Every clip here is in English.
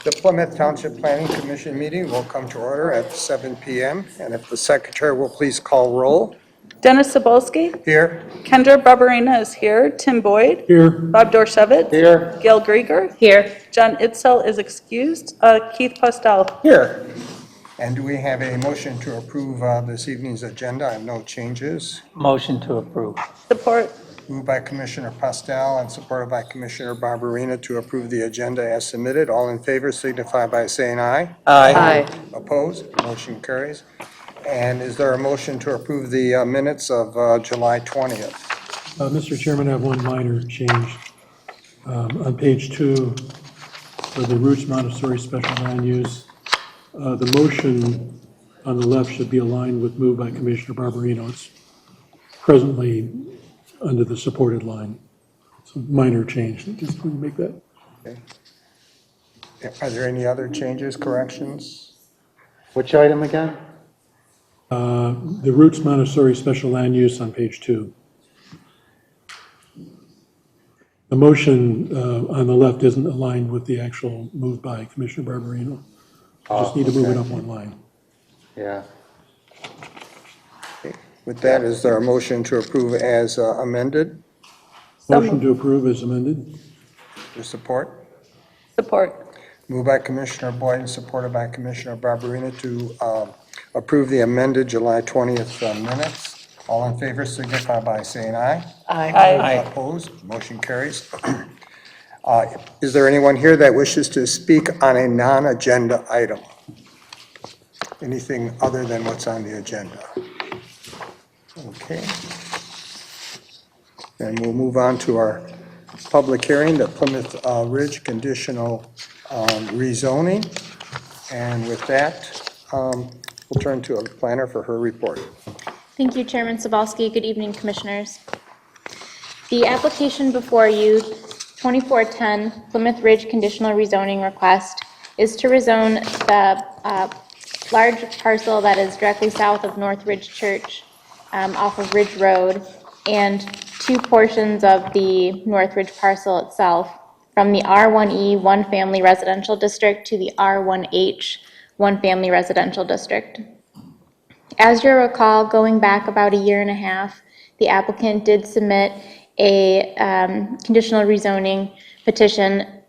The Plymouth Township Planning Commission meeting will come to order at 7 p.m. And if the secretary will please call roll. Dennis Sabolsky. Here. Kendra Barberina is here. Tim Boyd. Here. Bob Dorshevitz. Here. Gail Grieger. Here. John Itzel is excused. Keith Postel. Here. And do we have a motion to approve this evening's agenda? I have no changes. Motion to approve. Support. Moved by Commissioner Postel and supported by Commissioner Barberina to approve the agenda as submitted. All in favor signify by saying aye. Aye. Opposed? Motion carries. And is there a motion to approve the minutes of July 20th? Mr. Chairman, I have one minor change. On page 2, for the Roots Montessori Special Land Use, the motion on the left should be aligned with moved by Commissioner Barberino. It's presently under the supported line. It's a minor change. Just make that. Okay. Are there any other changes, corrections? Which item again? The Roots Montessori Special Land Use on page 2. The motion on the left isn't aligned with the actual moved by Commissioner Barberino. Just need to move it up one line. Yeah. With that, is there a motion to approve as amended? Motion to approve is amended. Your support? Support. Moved by Commissioner Boyd and supported by Commissioner Barberina to approve the amended July 20th minutes. All in favor signify by saying aye. Aye. Opposed? Motion carries. Is there anyone here that wishes to speak on a non-agenda item? Anything other than what's on the agenda? Okay. And we'll move on to our public hearing, the Plymouth Ridge conditional rezoning. And with that, we'll turn to a planner for her report. Thank you, Chairman Sabolsky. Good evening, Commissioners. The application before you, 2410 Plymouth Ridge conditional rezoning request, is to rezone the large parcel that is directly south of North Ridge Church off of Ridge Road, and two portions of the North Ridge parcel itself from the R1E one family residential district to the R1H one family residential district. As you'll recall, going back about a year and a half, the applicant did submit a conditional rezoning petition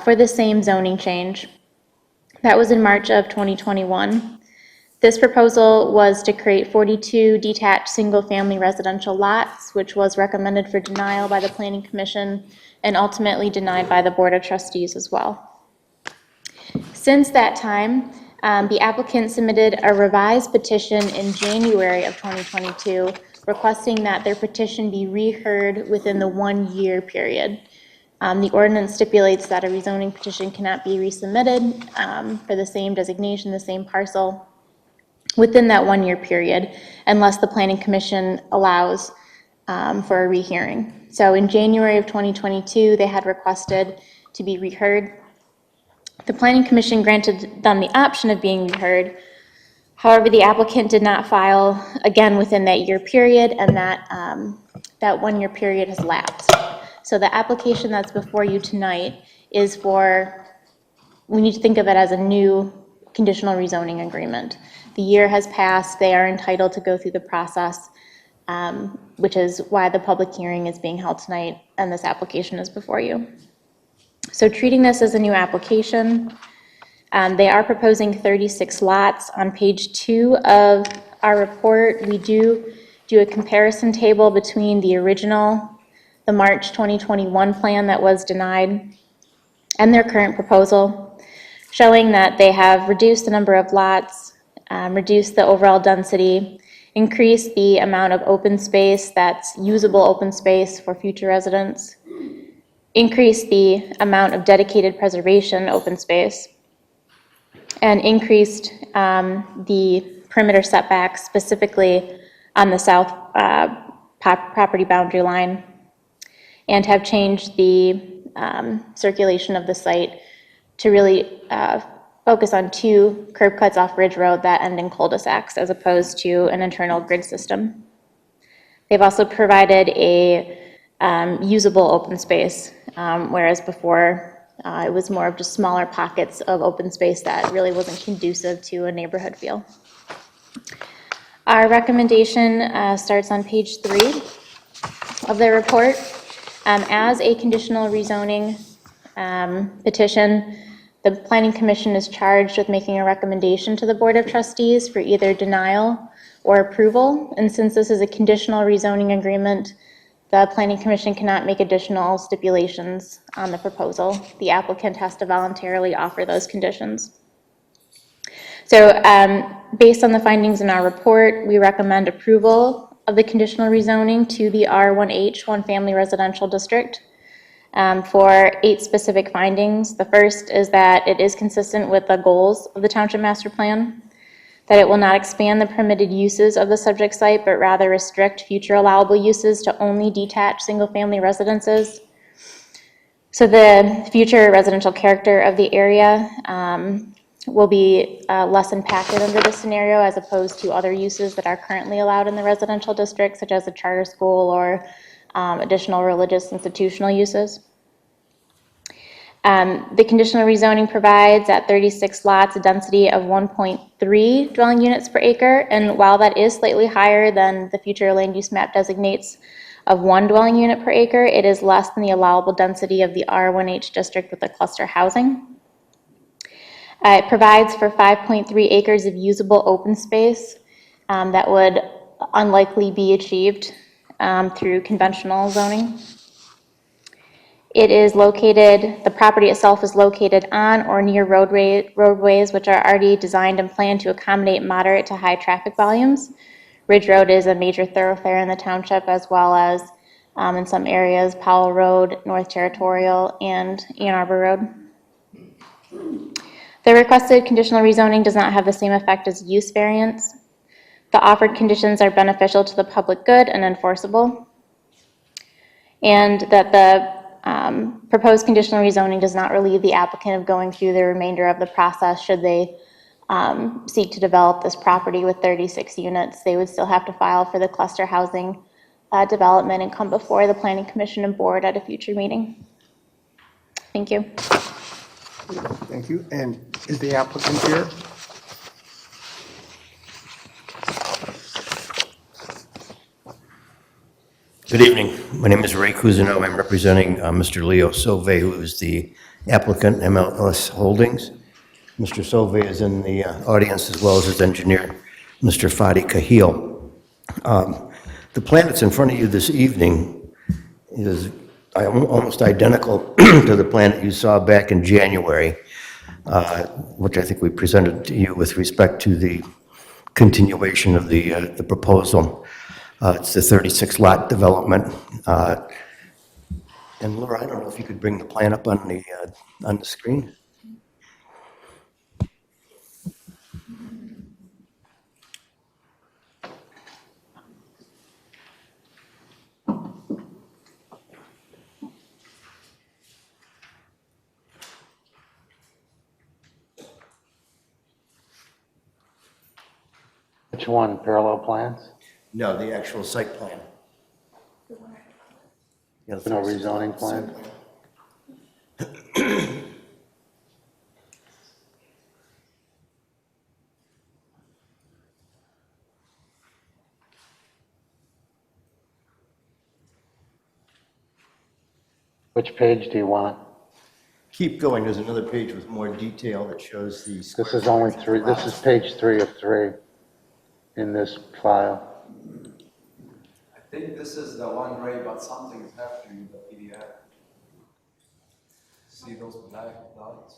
for the same zoning change. That was in March of 2021. This proposal was to create 42 detached single-family residential lots, which was recommended for denial by the Planning Commission and ultimately denied by the Board of Trustees as well. Since that time, the applicant submitted a revised petition in January of 2022 requesting that their petition be reheard within the 1-year period. The ordinance stipulates that a rezoning petition cannot be resubmitted for the same designation, the same parcel, within that 1-year period, unless the Planning Commission allows for a rehearing. So in January of 2022, they had requested to be reheard. The Planning Commission granted them the option of being reheard. However, the applicant did not file again within that year period, and that 1-year period has lapsed. So the application that's before you tonight is for, we need to think of it as a new conditional rezoning agreement. The year has passed, they are entitled to go through the process, which is why the public hearing is being held tonight and this application is before you. So treating this as a new application, they are proposing 36 lots. On page 2 of our report, we do a comparison table between the original, the March 2021 plan that was denied, and their current proposal, showing that they have reduced the number of lots, reduced the overall density, increased the amount of open space that's usable open space for future residents, increased the amount of dedicated preservation open space, and increased the perimeter setbacks specifically on the south property boundary line, and have changed the circulation of the site to really focus on 2 curb cuts off Ridge Road that end in cul-de-sacs as opposed to an internal grid system. They've also provided a usable open space, whereas before It was more of just smaller pockets of open space that really wasn't conducive to a neighborhood feel. Our recommendation starts on page 3 of the report. As a conditional rezoning petition, the Planning Commission is charged with making a recommendation to the Board of Trustees for either denial or approval. And since this is a conditional rezoning agreement, the Planning Commission cannot make additional stipulations on the proposal. The applicant has to voluntarily offer those conditions. So based on the findings in our report, we recommend approval of the conditional rezoning to the R1H, One Family Residential District, for 8 specific findings. The first is that it is consistent with the goals of the Township Master Plan, that it will not expand the permitted uses of the subject site, but rather restrict future allowable uses to only detached single-family residences. So the future residential character of the area will be less impacted under this scenario as opposed to other uses that are currently allowed in the residential district, such as a charter school or additional religious institutional uses. The conditional rezoning provides at 36 lots a density of 1.3 dwelling units per acre, and while that is slightly higher than the future land use map designates of 1 dwelling unit per acre, it is less than the allowable density of the R1H district with the cluster housing. It provides for 5.3 acres of usable open space that would unlikely be achieved through conventional zoning. It is located, the property itself is located on or near roadways which are already designed and planned to accommodate moderate to high traffic volumes. Ridge Road is a major thoroughfare in the township, as well as in some areas, Powell Road, North Territorial, and Ann Arbor Road. The requested conditional rezoning does not have the same effect as use variance. The offered conditions are beneficial to the public good and enforceable, and that the proposed conditional rezoning does not relieve the applicant of going through the remainder of the process should they seek to develop this property with 36 units. They would still have to file for the cluster housing development and come before the Planning Commission and Board at a future meeting. Thank you. Thank you. And is the applicant here? Good evening. My name is Ray Cousineau. I'm representing Mr. Leo Sauvé, who is the applicant, MLS Holdings. Mr. Sauvé is in the audience, as well as his engineer, Mr. Fadi Kahil. The plan that's in front of you this evening is almost identical to the plan that you saw back in January, which I think we presented to you with respect to the continuation of the proposal. It's the 36-lot development. And Laura, I don't know if you could bring the plan up on the screen. Which one, parallel plans? No, the actual site plan. Yeah, the No rezoning plan? Which page do you want? Keep going. There's another page with more detail that shows the. This is only 3, this is page 3 of 3 in this file. I think this is the one, Ray, but something is happening with the PDF. See those black dots?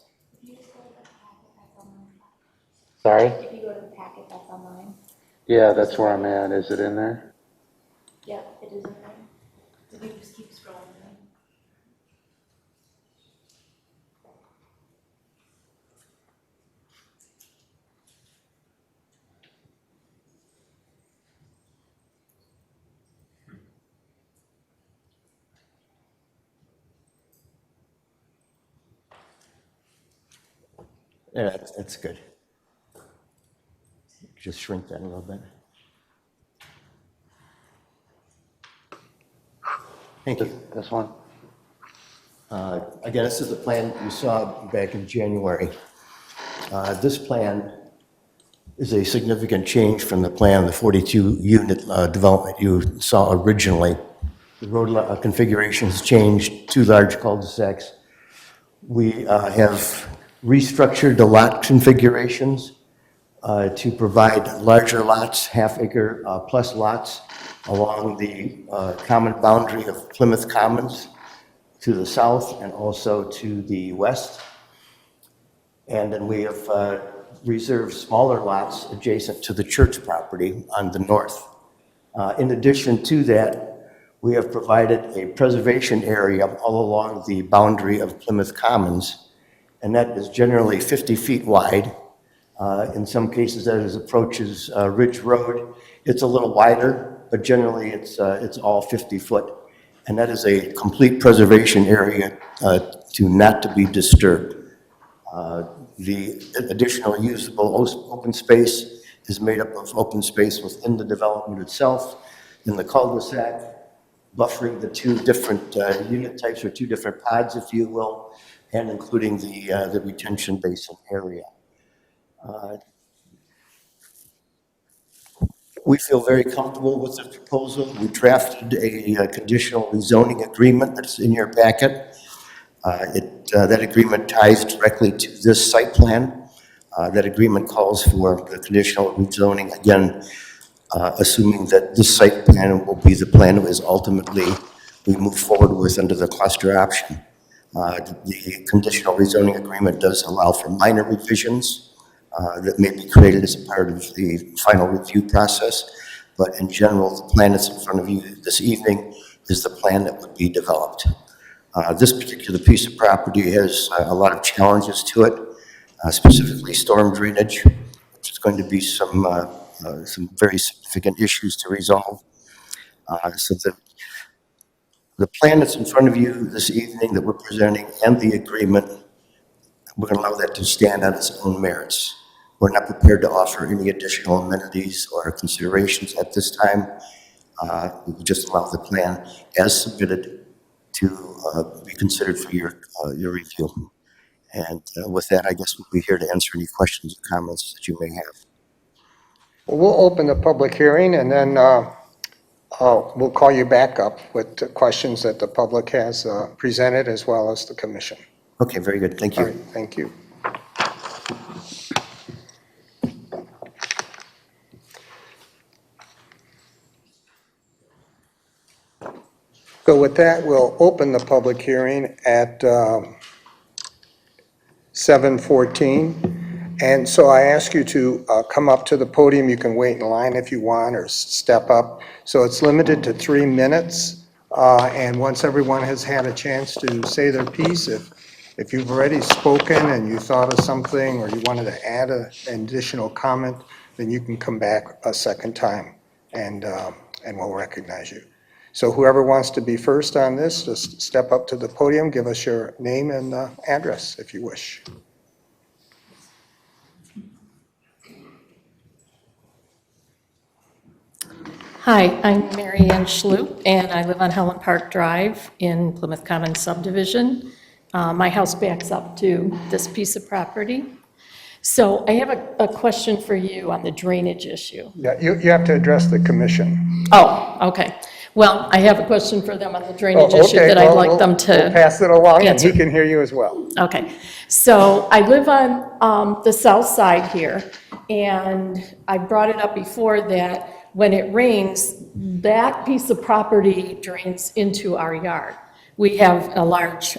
Sorry? If you go to the packet that's online. Yeah, that's where I'm at. Is it in there? Yep, it is in there. If you just keep scrolling. Yeah, that's good. Just shrink that a little bit. Thank you. This one? Again, this is the plan you saw back in January. This plan is a significant change from the plan, the 42-unit development you saw originally. The road configuration has changed, 2 large cul-de-sacs. We have restructured the lot configurations to provide larger lots, half-acre plus lots along the common boundary of Plymouth Commons to the south and also to the west. And then we have reserved smaller lots adjacent to the church property on the north. In addition to that, we have provided a preservation area all along the boundary of Plymouth Commons, and that is generally 50 feet wide. In some cases, that approaches Ridge Road. It's a little wider, but generally it's all 50 foot. And that is a complete preservation area not to be disturbed. The additional usable open space is made up of open space within the development itself, in the cul-de-sac, buffering the 2 different unit types, or 2 different pods, if you will, and including the retention basin area. We feel very comfortable with the proposal. We drafted a conditional rezoning agreement that's in your packet. That agreement ties directly to this site plan. That agreement calls for the conditional rezoning, again, assuming that this site plan will be the plan that is ultimately we move forward with under the cluster option. The conditional rezoning agreement does allow for minor revisions that may be created as a part of the final review process, but in general, the plan that's in front of you this evening is the plan that would be developed. This particular piece of property has a lot of challenges to it, specifically storm drainage, which is going to be some very significant issues to resolve. So the plan that's in front of you this evening that we're presenting and the agreement, we're going to allow that to stand on its own merits. We're not prepared to offer any additional amenities or considerations at this time. We will just allow the plan as submitted to be considered for your review. And with that, I guess we'll be here to answer any questions or comments that you may have. Well, we'll open the public hearing, and then we'll call you back up with the questions that the public has presented, as well as the commission. Okay, very good. Thank you. All right, thank you. So with that, we'll open the public hearing at 7:14. And so I ask you to come up to the podium. You can wait in line if you want, or step up. So it's limited to 3 minutes. And once everyone has had a chance to say their piece, if you've already spoken and you thought of something, or you wanted to add an additional comment, then you can come back a second time, and we'll recognize you. So whoever wants to be first on this, just step up to the podium, give us your name and address if you wish. Hi, I'm Mary Ann Schloop, and I live on Helen Park Drive in Plymouth Commons subdivision. My house backs up to this piece of property. So I have a question for you on the drainage issue. Yeah, you have to address the commission. Oh, okay. Well, I have a question for them on the drainage Oh, issue okay, that I'd well, like them we'll to pass it along, and answer. he can hear you as well. Okay, so I live on the south side here, and I brought it up before that when it rains, that piece of property drains into our yard. We have a large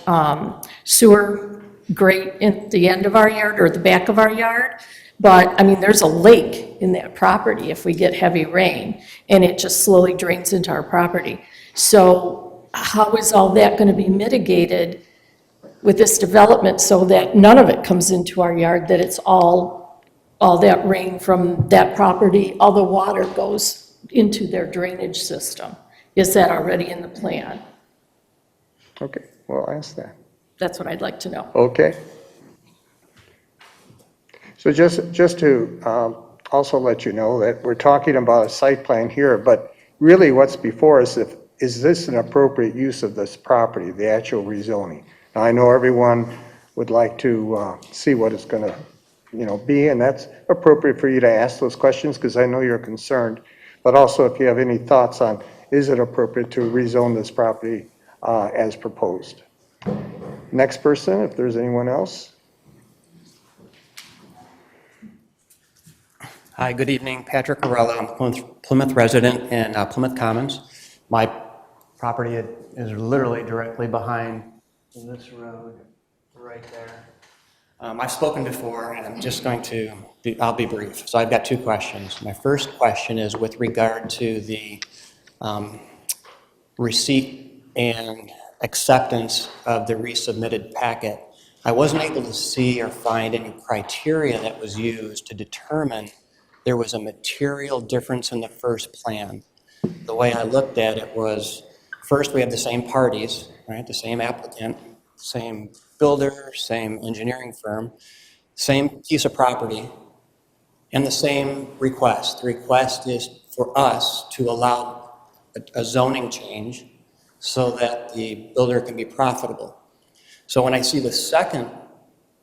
sewer grate in the end of our yard, or the back of our yard, but, I mean, there's a lake in that property if we get heavy rain, and it just slowly drains into our property. So how is all that going to be mitigated with this development so that none of it comes into our yard, that it's all that rain from that property, all the water goes into their drainage system? Is that already in the plan? Okay, we'll ask that. That's what I'd like to know. Okay. So just to also let you know that we're talking about a site plan here, but really what's before us, is this an appropriate use of this property, the actual rezoning? Now, I know everyone would like to see what it's going to, be, and that's appropriate for you to ask those questions because I know you're concerned. But also, if you have any thoughts on, is it appropriate to rezone this property as proposed? Next person, if there's anyone else. Hi, good evening. Patrick Arella. I'm a Plymouth resident in Plymouth Commons. My property is literally directly behind this road right there. I've spoken before, and I'm just going to, I'll be brief. So I've got two questions. My first question is with regard to the receipt and acceptance of the resubmitted packet. I wasn't able to see or find any criteria that was used to determine there was a material difference in the first plan. The way I looked at it was, first we have the same parties, right? The same applicant, same builder, same engineering firm, same piece of property, and the same request. The request is for us to allow a zoning change so that the builder can be profitable. So when I see the second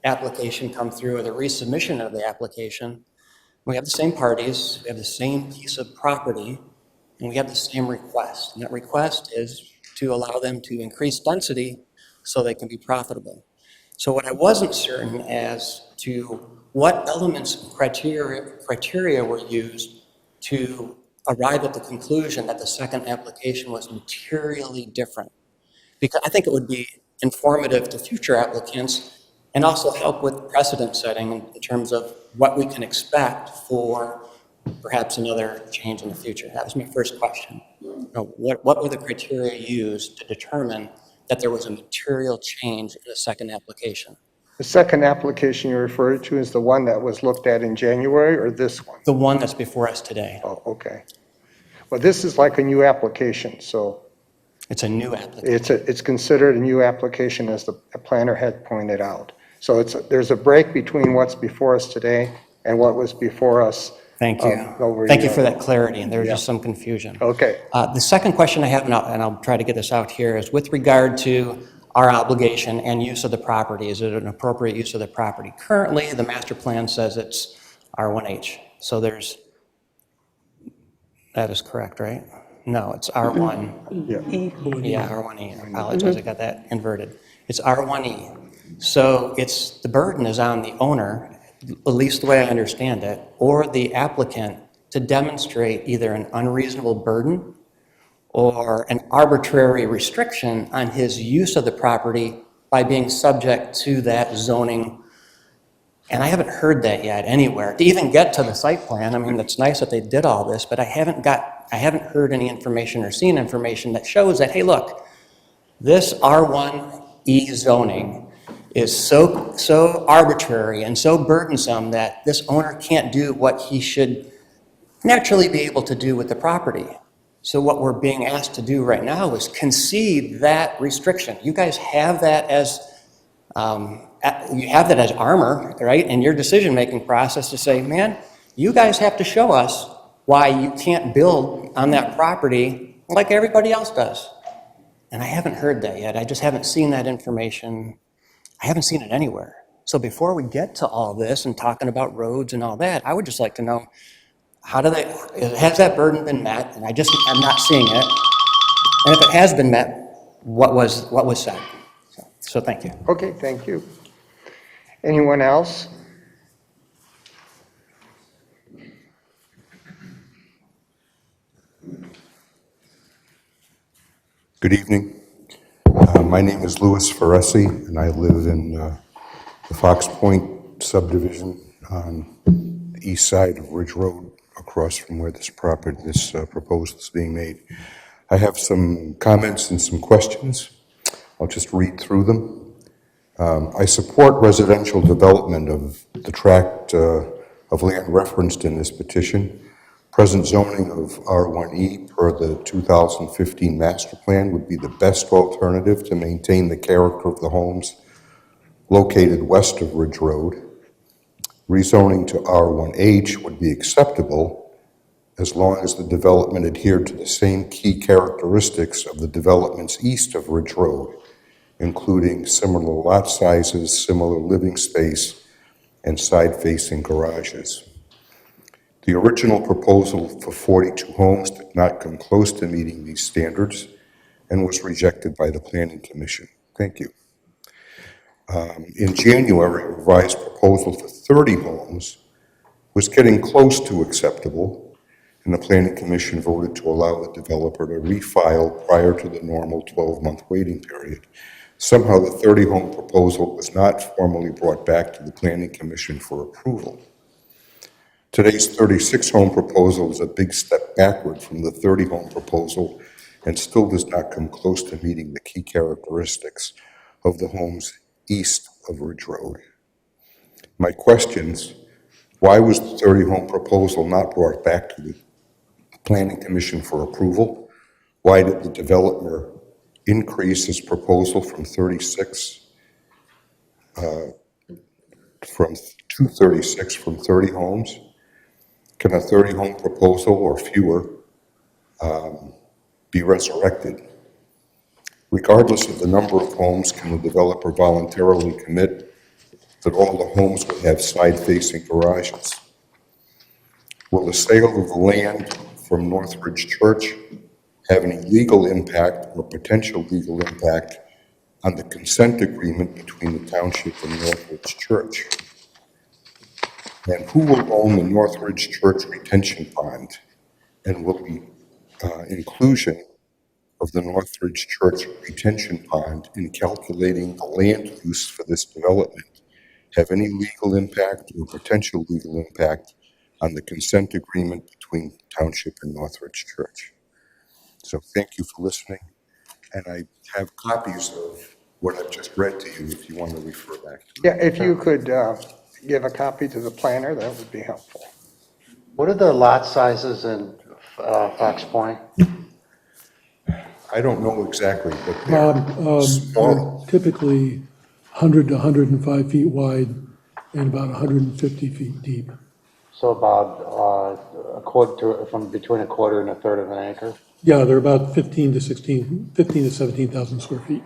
application come through, or the resubmission of the application, we have the same parties, we have the same piece of property, and we have the same request. And that request is to allow them to increase density so they can be profitable. So what I wasn't certain as to what elements and criteria were used to arrive at the conclusion that the second application was materially different. Because I think it would be informative to future applicants and also help with precedent setting in terms of what we can expect for perhaps another change in the future. That was my first question. What were the criteria used to determine that there was a material change in the second application? The second application you referred to is the one that was looked at in January, or this one? The one that's before us today. Oh, okay. Well, this is like a new application, so It's a new application. it's considered a new application, as the planner had pointed out. So there's a break between what's before us today and what was before us. Thank you. Over a Thank you year for ago. that clarity, and there was Yeah. just some confusion. Okay. The second question I have, and I'll try to get this out here, is with regard to our obligation and use of the property. Is it an appropriate use of the property? Currently, the master plan says it's R1H. So that is correct, right? No, it's R1. Yeah. Yeah, R1E. I apologize, I got that inverted. It's R1E. So the burden is on the owner, at least the way I understand it, or the applicant to demonstrate either an unreasonable burden or an arbitrary restriction on his use of the property by being subject to that zoning. And I haven't heard that yet anywhere. To even get to the site plan, I mean, it's nice that they did all this, but I haven't heard any information or seen information that shows that, hey, look, this R1E zoning is so arbitrary and so burdensome that this owner can't do what he should naturally be able to do with the property. So what we're being asked to do right now is concede that restriction. You guys have that as armor, right, in your decision-making process to say, man, you guys have to show us why you can't build on that property like everybody else does. And I haven't heard that yet. I just haven't seen that information. I haven't seen it anywhere. So before we get to all this and talking about roads and all that, I would just like to know, has that burden been met? And I'm not seeing it. And if it has been met, what was said? So thank you. Okay, thank you. Anyone else? Good evening. My name is Louis Ferresi, and I live in the Fox Point subdivision on the east side of Ridge Road, across from where this proposal is being made. I have some comments and some questions. I'll just read through them. I support residential development of the tract of land referenced in this petition. Present zoning of R1E per the 2015 master plan would be the best alternative to maintain the character of the homes located west of Ridge Road. Rezoning to R1H would be acceptable as long as the development adhered to the same key characteristics of the developments east of Ridge Road, including similar lot sizes, similar living space, and side-facing garages. The original proposal for 42 homes did not come close to meeting these standards and was rejected by the Planning Commission. Thank you. In January, a revised proposal for 30 homes was getting close to acceptable, and the Planning Commission voted to allow the developer to refile prior to the normal 12-month waiting period. Somehow, the 30-home proposal was not formally brought back to the Planning Commission for approval. Today's 36-home proposal is a big step backward from the 30-home proposal and still does not come close to meeting the key characteristics of the homes east of Ridge Road. My questions: why was the 30-home proposal not brought back to the Planning Commission for approval? Why did the developer increase his proposal from 36 from 236 from 30 homes? Can a 30-home proposal or fewer be resurrected? Regardless of the number of homes, can the developer voluntarily commit that all the homes would have side-facing garages? Will the sale of the land from Northridge Church have any legal impact or potential legal impact on the consent agreement between the township and Northridge Church? And who will own the Northridge Church retention pond? And will the inclusion of the Northridge Church retention pond in calculating the land use for this development have any legal impact or potential legal impact on the consent agreement between Township and Northridge Church? So thank you for listening, and I have copies of what I've just read to you if you want to refer back to it. Yeah, if you could give a copy to the planner, that would be helpful. What are the lot sizes in Fox Point? I don't know exactly, but they're small. Typically 100 to 105 feet wide and about 150 feet deep. So about a quarter from between a quarter and a third of an acre? Yeah, they're about 15 to 17,000 square feet.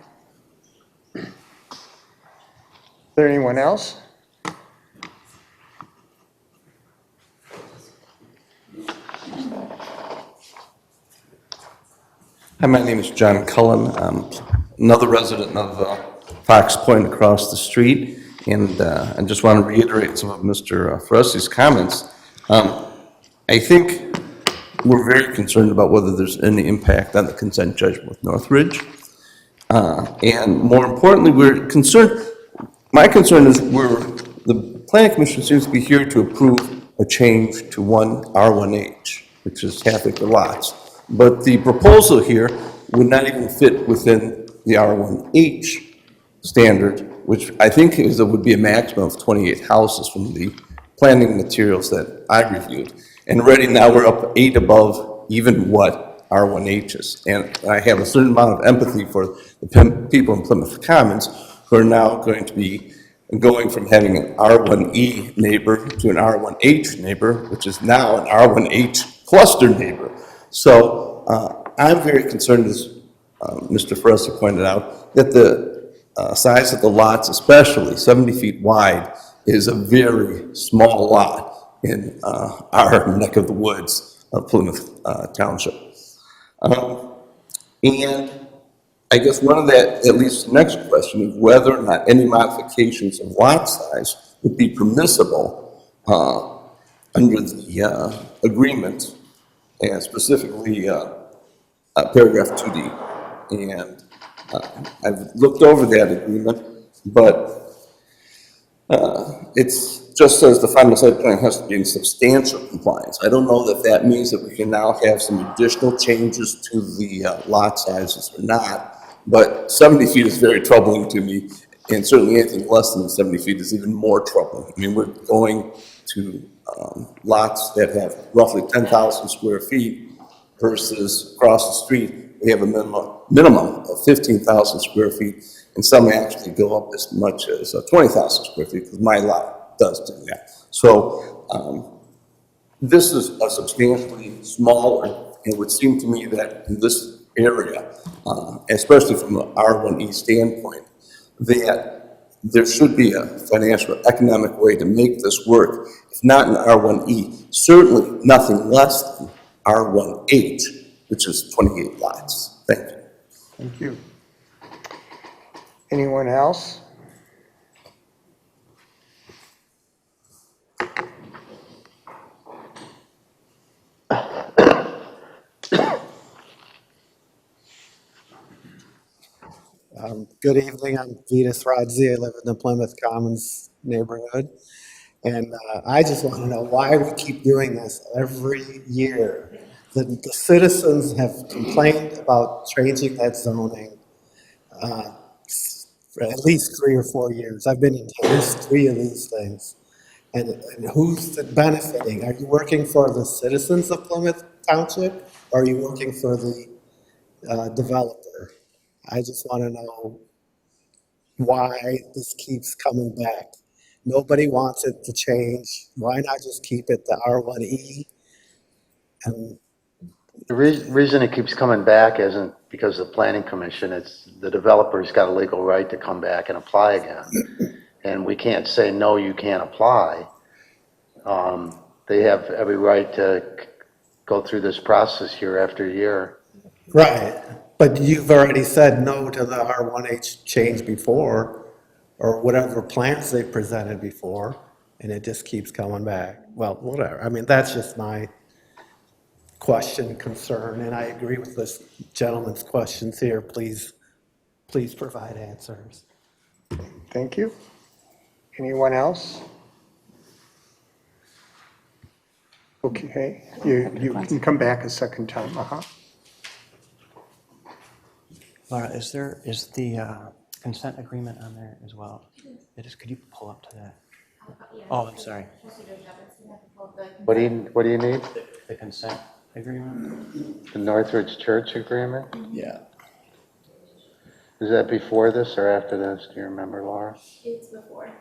Is there anyone else? Hi, my name is John Cullen. I'm another resident of Fox Point across the street, and I just want to reiterate some of Mr. Ferrucci's comments. I think we're very concerned about whether there's any impact on the consent judgment with Northridge. And more importantly, we're concerned, my concern is the Planning Commission seems to be here to approve a change to one R1H, which is half acre lots. But the proposal here would not even fit within the R1H standard, which I think would be a maximum of 28 houses from the planning materials that I reviewed. And already now we're up 8 above even what R1H is. And I have a certain amount of empathy for the people in Plymouth Commons who are now going to be going from having an R1E neighbor to an R1H neighbor, which is now an R1H cluster neighbor. So I'm very concerned, as Mr. Ferrucci pointed out, that the size of the lots, especially 70 feet wide, is a very small lot in our neck of the woods of Plymouth Township. And I guess one of that, at least the next question, is whether or not any modifications of lot size would be permissible under the agreement, and specifically paragraph 2D. And I've looked over that agreement, but it just says the final site plan has to be in substantial compliance. I don't know that that means that we can now have some additional changes to the lot sizes or not, but 70 feet is very troubling to me, and certainly anything less than 70 feet is even more troubling. I mean, we're going to lots that have roughly 10,000 square feet versus across the street, we have a minimum of 15,000 square feet, and some actually go up as much as 20,000 square feet, because my lot does do that. So this is a substantially smaller. It would seem to me that in this area, especially from an R1E standpoint, that there should be a financial, economic way to make this work. If not in R1E, certainly nothing less than R18, which is 28 lots. Thank you. Thank you. Anyone else? Good evening, I'm Vetus Rodzi, I live in the Plymouth Commons neighborhood. And I just want to know why we keep doing this every year. The citizens have complained about changing that zoning for at least 3 or 4 years. I've been in at least 3 of these things. And who's benefiting? Are you working for the citizens of Plymouth Township, or are you working for the developer? I just want to know why this keeps coming back. Nobody wants it to change. Why not just keep it the R1E? And The reason it keeps coming back isn't because of the planning commission, it's the developer's got a legal right to come back and apply again. And we can't say, no, you can't apply. They have every right to go through this process year after year. right, but you've already said no to the R1H change before, or whatever plans they presented before, and it just keeps coming back. Well, whatever. I mean, that's just my question, concern, and I agree with this gentleman's questions here. Please provide answers. Thank you. Anyone else? Okay, you can come back a second time, Laura, is the consent agreement on there as well? It is, could you pull up to that? Oh, I'm sorry. What do you need? The consent agreement? The Northridge Church agreement? Yeah. Is that before this or after this? Do you remember, Laura? It's before.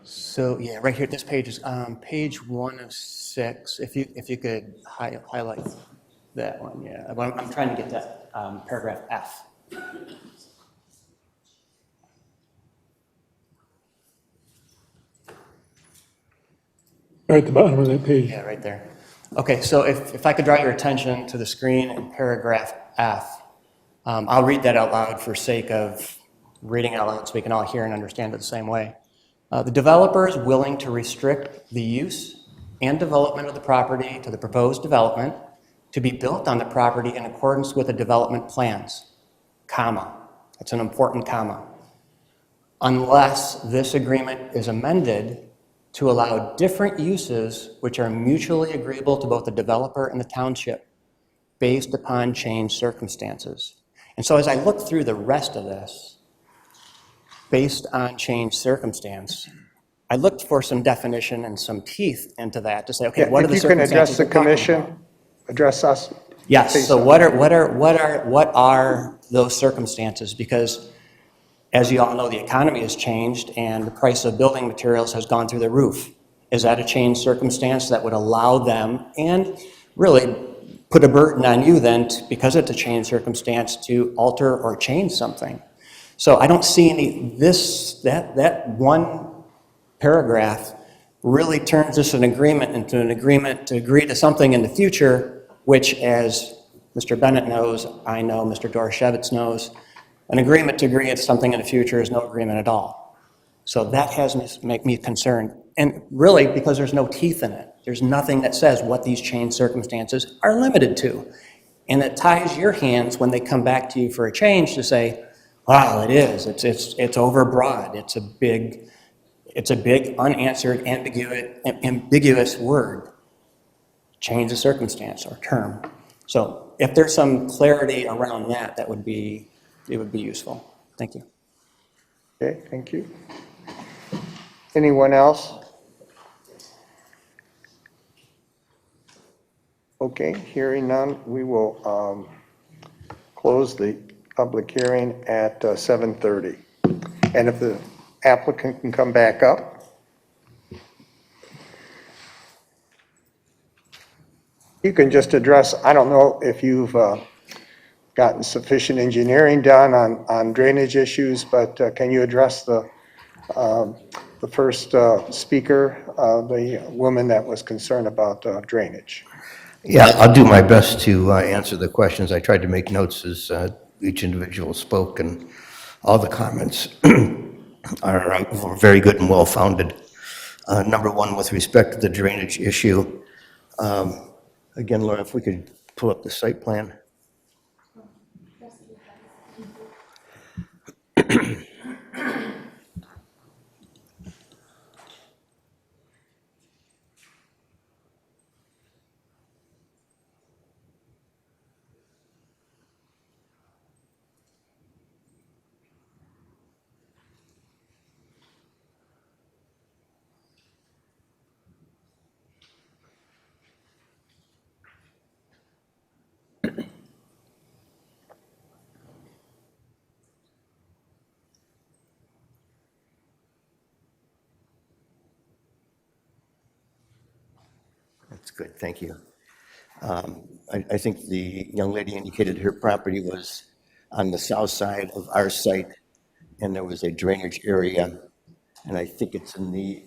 So, yeah, right here, this page is page 1 of 6. If you could highlight that one, yeah. I'm trying to get that paragraph F. Right at the bottom of that page. Yeah, right there. Okay, so if I could draw your attention to the screen in paragraph F, I'll read that out loud for sake of reading out loud so we can all hear and understand it the same way. The developer is willing to restrict the use and development of the property to the proposed development to be built on the property in accordance with the development plans, comma. That's an important comma. Unless this agreement is amended to allow different uses which are mutually agreeable to both the developer and the township based upon changed circumstances. And so as I look through the rest of this, based on changed circumstance, I looked for some definition and some teeth into that to say, okay, what are the If you can address circumstances the we're talking about? commission, address us. Yes, Say so so. what are those circumstances? Because as you all know, the economy has changed and the price of building materials has gone through the roof. Is that a changed circumstance that would allow them, and really put a burden on you then, because it's a changed circumstance, to alter or change something? So I don't see that one paragraph really turns this an agreement into an agreement to agree to something in the future, which, as Mr. Bennett knows, I know, Mr. Dorshevitz knows, an agreement to agree to something in the future is no agreement at all. So that has made me concerned. And really, because there's no teeth in it. There's nothing that says what these changed circumstances are limited to. And it ties your hands when they come back to you for a change to say, wow, it is. It's overbroad. It's a big unanswered, ambiguous word. Change the circumstance or term. So if there's some clarity around that, it would be useful. Thank you. Okay, thank you. Anyone else? Okay, hearing none, we will close the public hearing at 7:30. And if applicant can come back up. You can just address, I don't know if you've gotten sufficient engineering done on drainage issues, but can you address the first speaker, the woman that was concerned about drainage? Yeah, I'll do my best to answer the questions. I tried to make notes as each individual spoke, and all the comments are very good and well-founded. Number one, with respect to the drainage issue, again, Laura, if we could pull up the site plan. That's good, thank you. I think the young lady indicated her property was on the south side of our site, and there was a drainage area, and I think it's in the,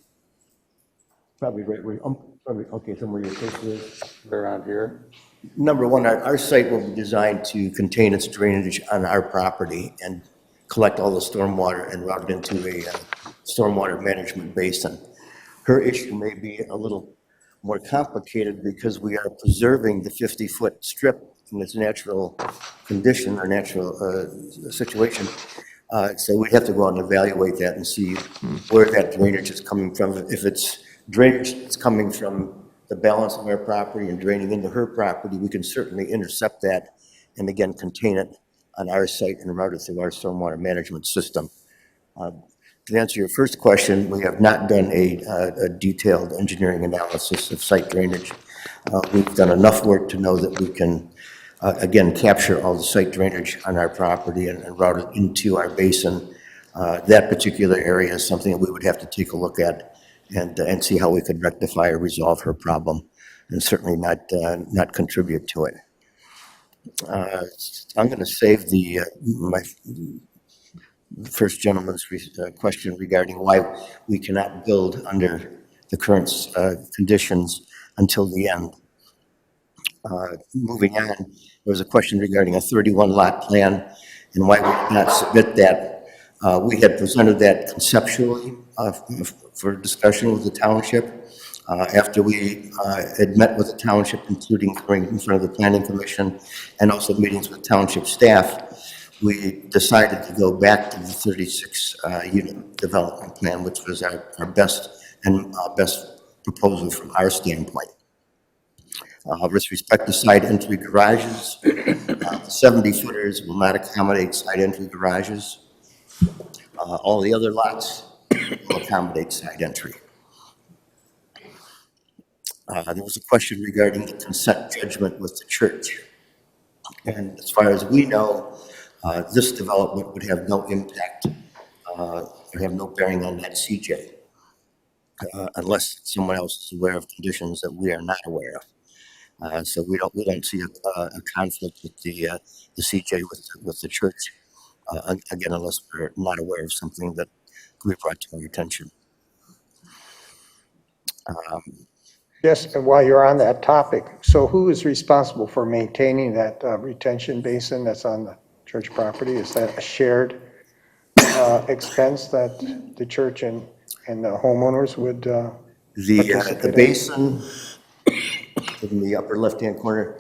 probably right where, probably, okay, somewhere your place is. Around here? Number one, our site will be designed to contain its drainage on our property and collect all the stormwater and route it into a stormwater management basin. Her issue may be a little more complicated because we are preserving the 50-foot strip in its natural condition or natural situation. So we'd have to go out and evaluate that and see where that drainage is coming from. If it's drainage that's coming from the balance of our property and draining into her property, we can certainly intercept that and again contain it on our site and route it through our stormwater management system. To answer your first question, we have not done a detailed engineering analysis of site drainage. We've done enough work to know that we can, again, capture all the site drainage on our property and route it into our basin. That particular area is something that we would have to take a look at and see how we could rectify or resolve her problem, and certainly not contribute to it. I'm going to save my first gentleman's question regarding why we cannot build under the current conditions until the end. Moving on, there was a question regarding a 31-lot plan and why we did not submit that. We had presented that conceptually for discussion with the township. After we had met with the township, including going in front of the planning commission and also meetings with township staff, we decided to go back to the 36-unit development plan, which was our best proposal from our standpoint. With respect to side entry garages, the 70-footers will not accommodate side entry garages. All the other lots will accommodate side entry. There was a question regarding the consent judgment with the church. And as far as we know, this development would have no impact or have no bearing on that CJ, unless someone else is aware of conditions that we are not aware of. So we don't see a conflict with the CJ with the church, again, unless we're not aware of something that we brought to our attention. Yes, and while you're on that topic, so who is responsible for maintaining that retention basin that's on the church property? Is that a shared expense that the church and the homeowners would The basin in the upper left-hand corner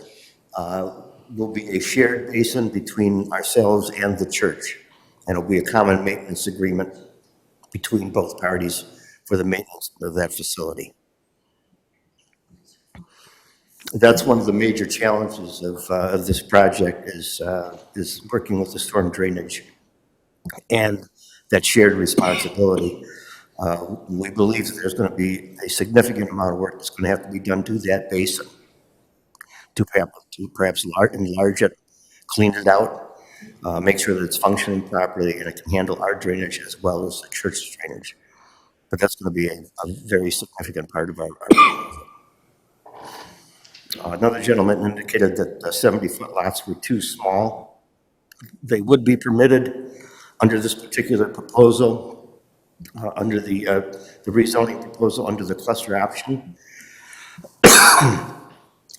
will be a shared basin between ourselves and the church. And it'll be a common maintenance agreement between both parties for the maintenance of that facility. That's one of the major challenges of this project is working with the storm drainage and that shared responsibility. We believe that there's going to be a significant amount of work that's going to have to be done to that basin to perhaps enlarge it, clean it out, make sure that it's functioning properly, and it can handle our drainage as well as the church's drainage. But that's going to be a very significant part of our another gentleman indicated that the 70-foot lots were too small. They would be permitted under this particular proposal, under the rezoning proposal, under the cluster option.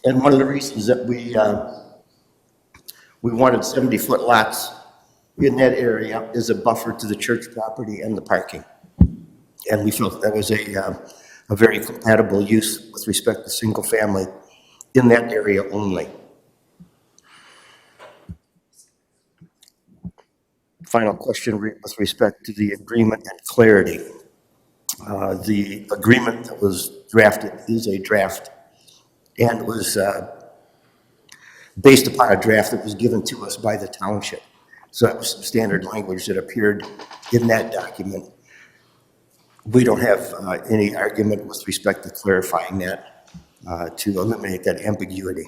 And one of the reasons that we wanted 70-foot lots in that area is a buffer to the church property and the parking. And we felt that was a very compatible use with respect to single family in that area only. Final question with respect to the agreement and clarity. The agreement that was drafted is a draft and was based upon a draft that was given to us by the township. So that was some standard language that appeared in that document. We don't have any argument with respect to clarifying that to eliminate that ambiguity.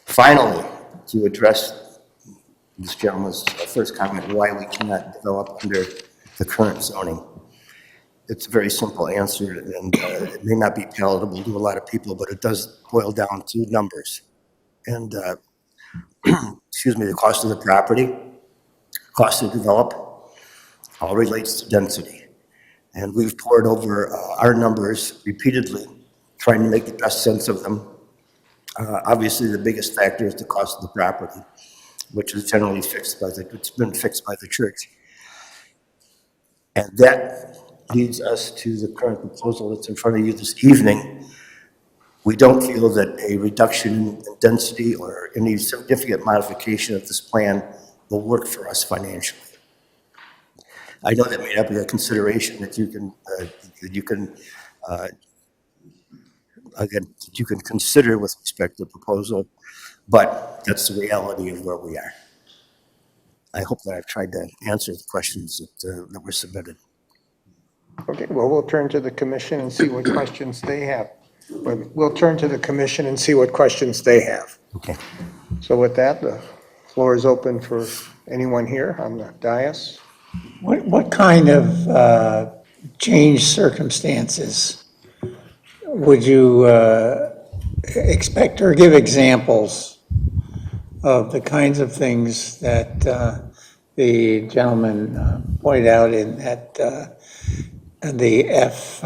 Finally, to address this gentleman's first comment, why we cannot develop under the current zoning. It's a very simple answer, and it may not be palatable to a lot of people, but it does boil down to numbers. And, excuse me, the cost of the property, cost to develop, all relates to density. And we've poured over our numbers repeatedly, trying to make the best sense of them. Obviously, the biggest factor is the cost of the property, which is generally fixed by it's been fixed by the church. And that leads us to the current proposal that's in front of you this evening. We don't feel that a reduction in density or any significant modification of this plan will work for us financially. I know that may not be a consideration that you can consider with respect to the proposal, but that's the reality of where we are. I hope that I've tried to answer the questions that were submitted. Okay, well, we'll turn to the commission and see what questions they have. We'll turn to the commission and see what questions they have. Okay. So with that, the floor is open for anyone here on the dais. What kind of changed circumstances would you expect, or give examples of the kinds of things that the gentleman pointed out in that the F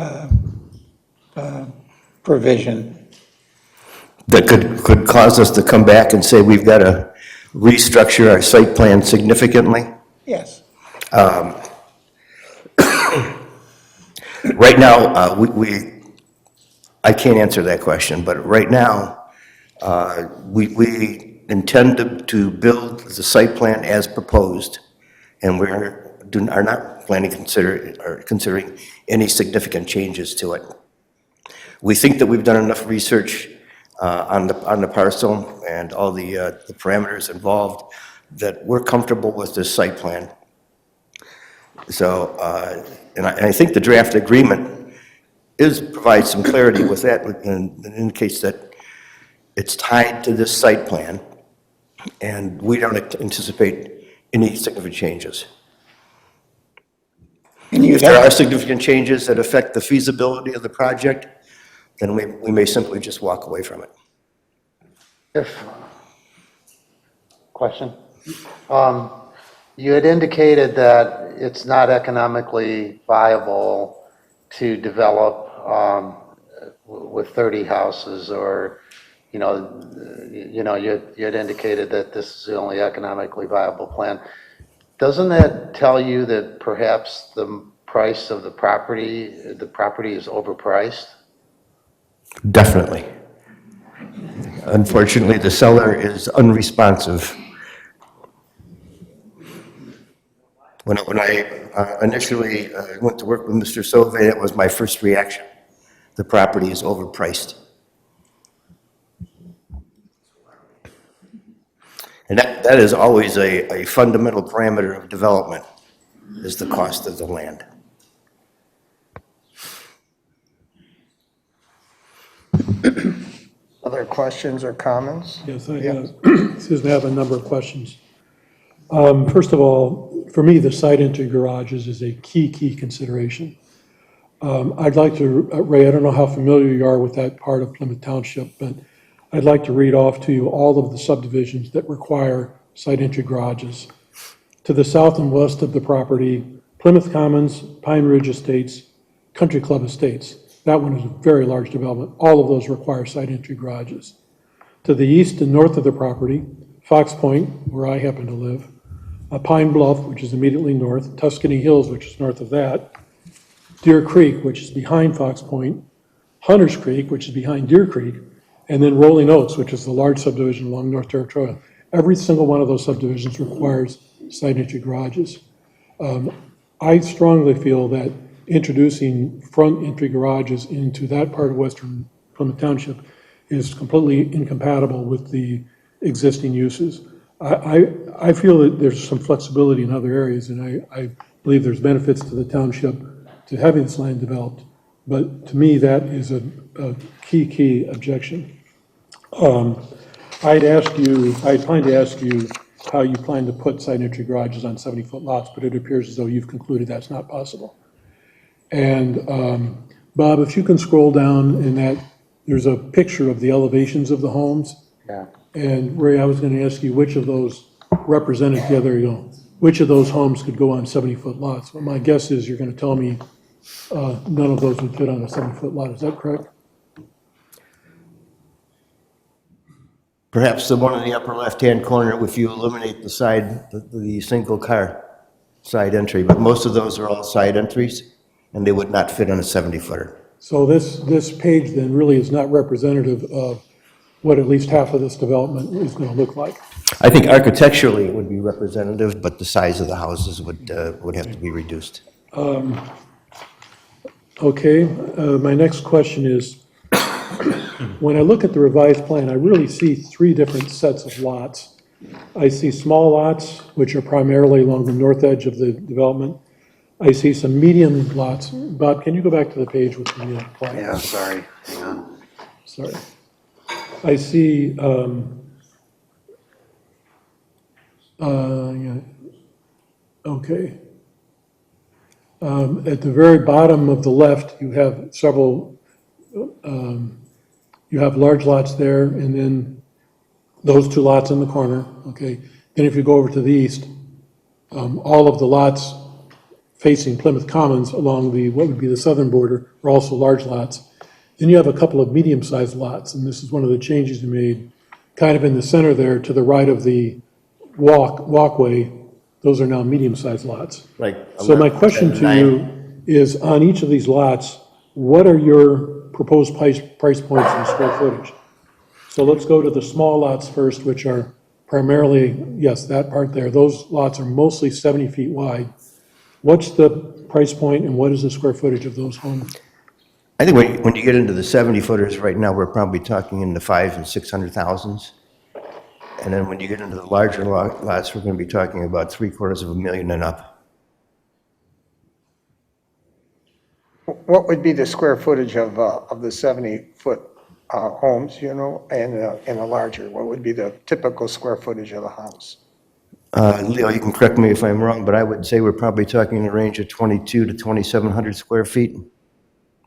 provision? That could cause us to come back and say we've got to restructure our site plan significantly? Yes. Right now, I can't answer that question, but right now, we intend to build the site plan as proposed, and we are not planning considering any significant changes to it. We think that we've done enough research on the parcel and all the parameters involved that we're comfortable with this site plan. So, and I think the draft agreement provides some clarity with that, and indicates that it's tied to this site plan, and we don't anticipate any significant changes. If there are significant changes that affect the feasibility of the project, then we may simply just walk away from it. Question? You had indicated that it's not economically viable to develop with 30 houses, or, you had indicated that this is the only economically viable plan. Doesn't that tell you that perhaps the price of the property is overpriced? Definitely. Unfortunately, the seller is unresponsive. When I initially went to work with Mr. Sauve, that was my first reaction. The property is overpriced. And that is always a fundamental parameter of development, is the cost of the land. Other questions or comments? Yes, I have, excuse me, I have a number of questions. First of all, for me, the side entry garages is a key consideration. I'd like to, Ray, I don't know how familiar you are with that part of Plymouth Township, but I'd like to read off to you all of the subdivisions that require side entry garages. To the south and west of the property, Plymouth Commons, Pine Ridge Estates, Country Club Estates. That one is a very large development. All of those require side entry garages. To the east and north of the property, Fox Point, where I happen to live, Pine Bluff, which is immediately north, Tuscany Hills, which is north of that, Deer Creek, which is behind Fox Point, Hunters Creek, which is behind Deer Creek, and then Rolling Oaks, which is the large subdivision along North Territorial. Every single one of those subdivisions requires side entry garages. I strongly feel that introducing front entry garages into that part of western Plymouth Township is completely incompatible with the existing uses. I feel that there's some flexibility in other areas, and I believe there's benefits to the township to having this land developed. But to me, that is a key objection. I'd planned to ask you how you plan to put side entry garages on 70-foot lots, but it appears as though you've concluded that's not possible. And Bob, if you can scroll down in that, there's a picture of the elevations of the homes. Yeah. And Ray, I was going to ask you which of those represented, yeah, there you go. Which of those homes could go on 70-foot lots? Well, my guess is you're going to tell me none of those would fit on a 70-foot lot. Is that correct? Perhaps the one in the upper left-hand corner, if you eliminate the single car side entry, but most of those are all side entries, and they would not fit on a 70-footer. So this page then really is not representative of what at least half of this development is going to look like. I think architecturally it would be representative, but the size of the houses would have to be reduced. Okay, my next question is, when I look at the revised plan, I really see three different sets of lots. I see small lots, which are primarily along the north edge of the development. I see some medium lots. Bob, can you go back to the page with the plan? Yeah, sorry, hang on. Sorry. I see, yeah, okay. At the very bottom of the left, you have several, you have large lots there, and then those two lots in the corner, okay? Then if you go over to the east, all of the lots facing Plymouth Commons along the, what would be the southern border, are also large lots. Then you have a couple of medium-sized lots, and this is one of the changes you made, kind of in the center there, to the right of the walkway. Those are now medium-sized lots. Like So my question to you is, on each of these lots, what are your proposed price points and square footage? So let's go to the small lots first, which are primarily, yes, that part there. Those lots are mostly 70 feet wide. What's the price point and what is the square footage of those homes? I think when you get into the 70-footers, right now, we're probably talking in the 500,000 and 600,000s. And then when you get into the larger lots, we're going to be talking about $750,000 and up. What would be the square footage of the 70-foot homes, you know, and a larger? What would be the typical square footage of the house? Leo, you can correct me if I'm wrong, but I would say we're probably talking in the range of 2,200 to 2,700 square feet,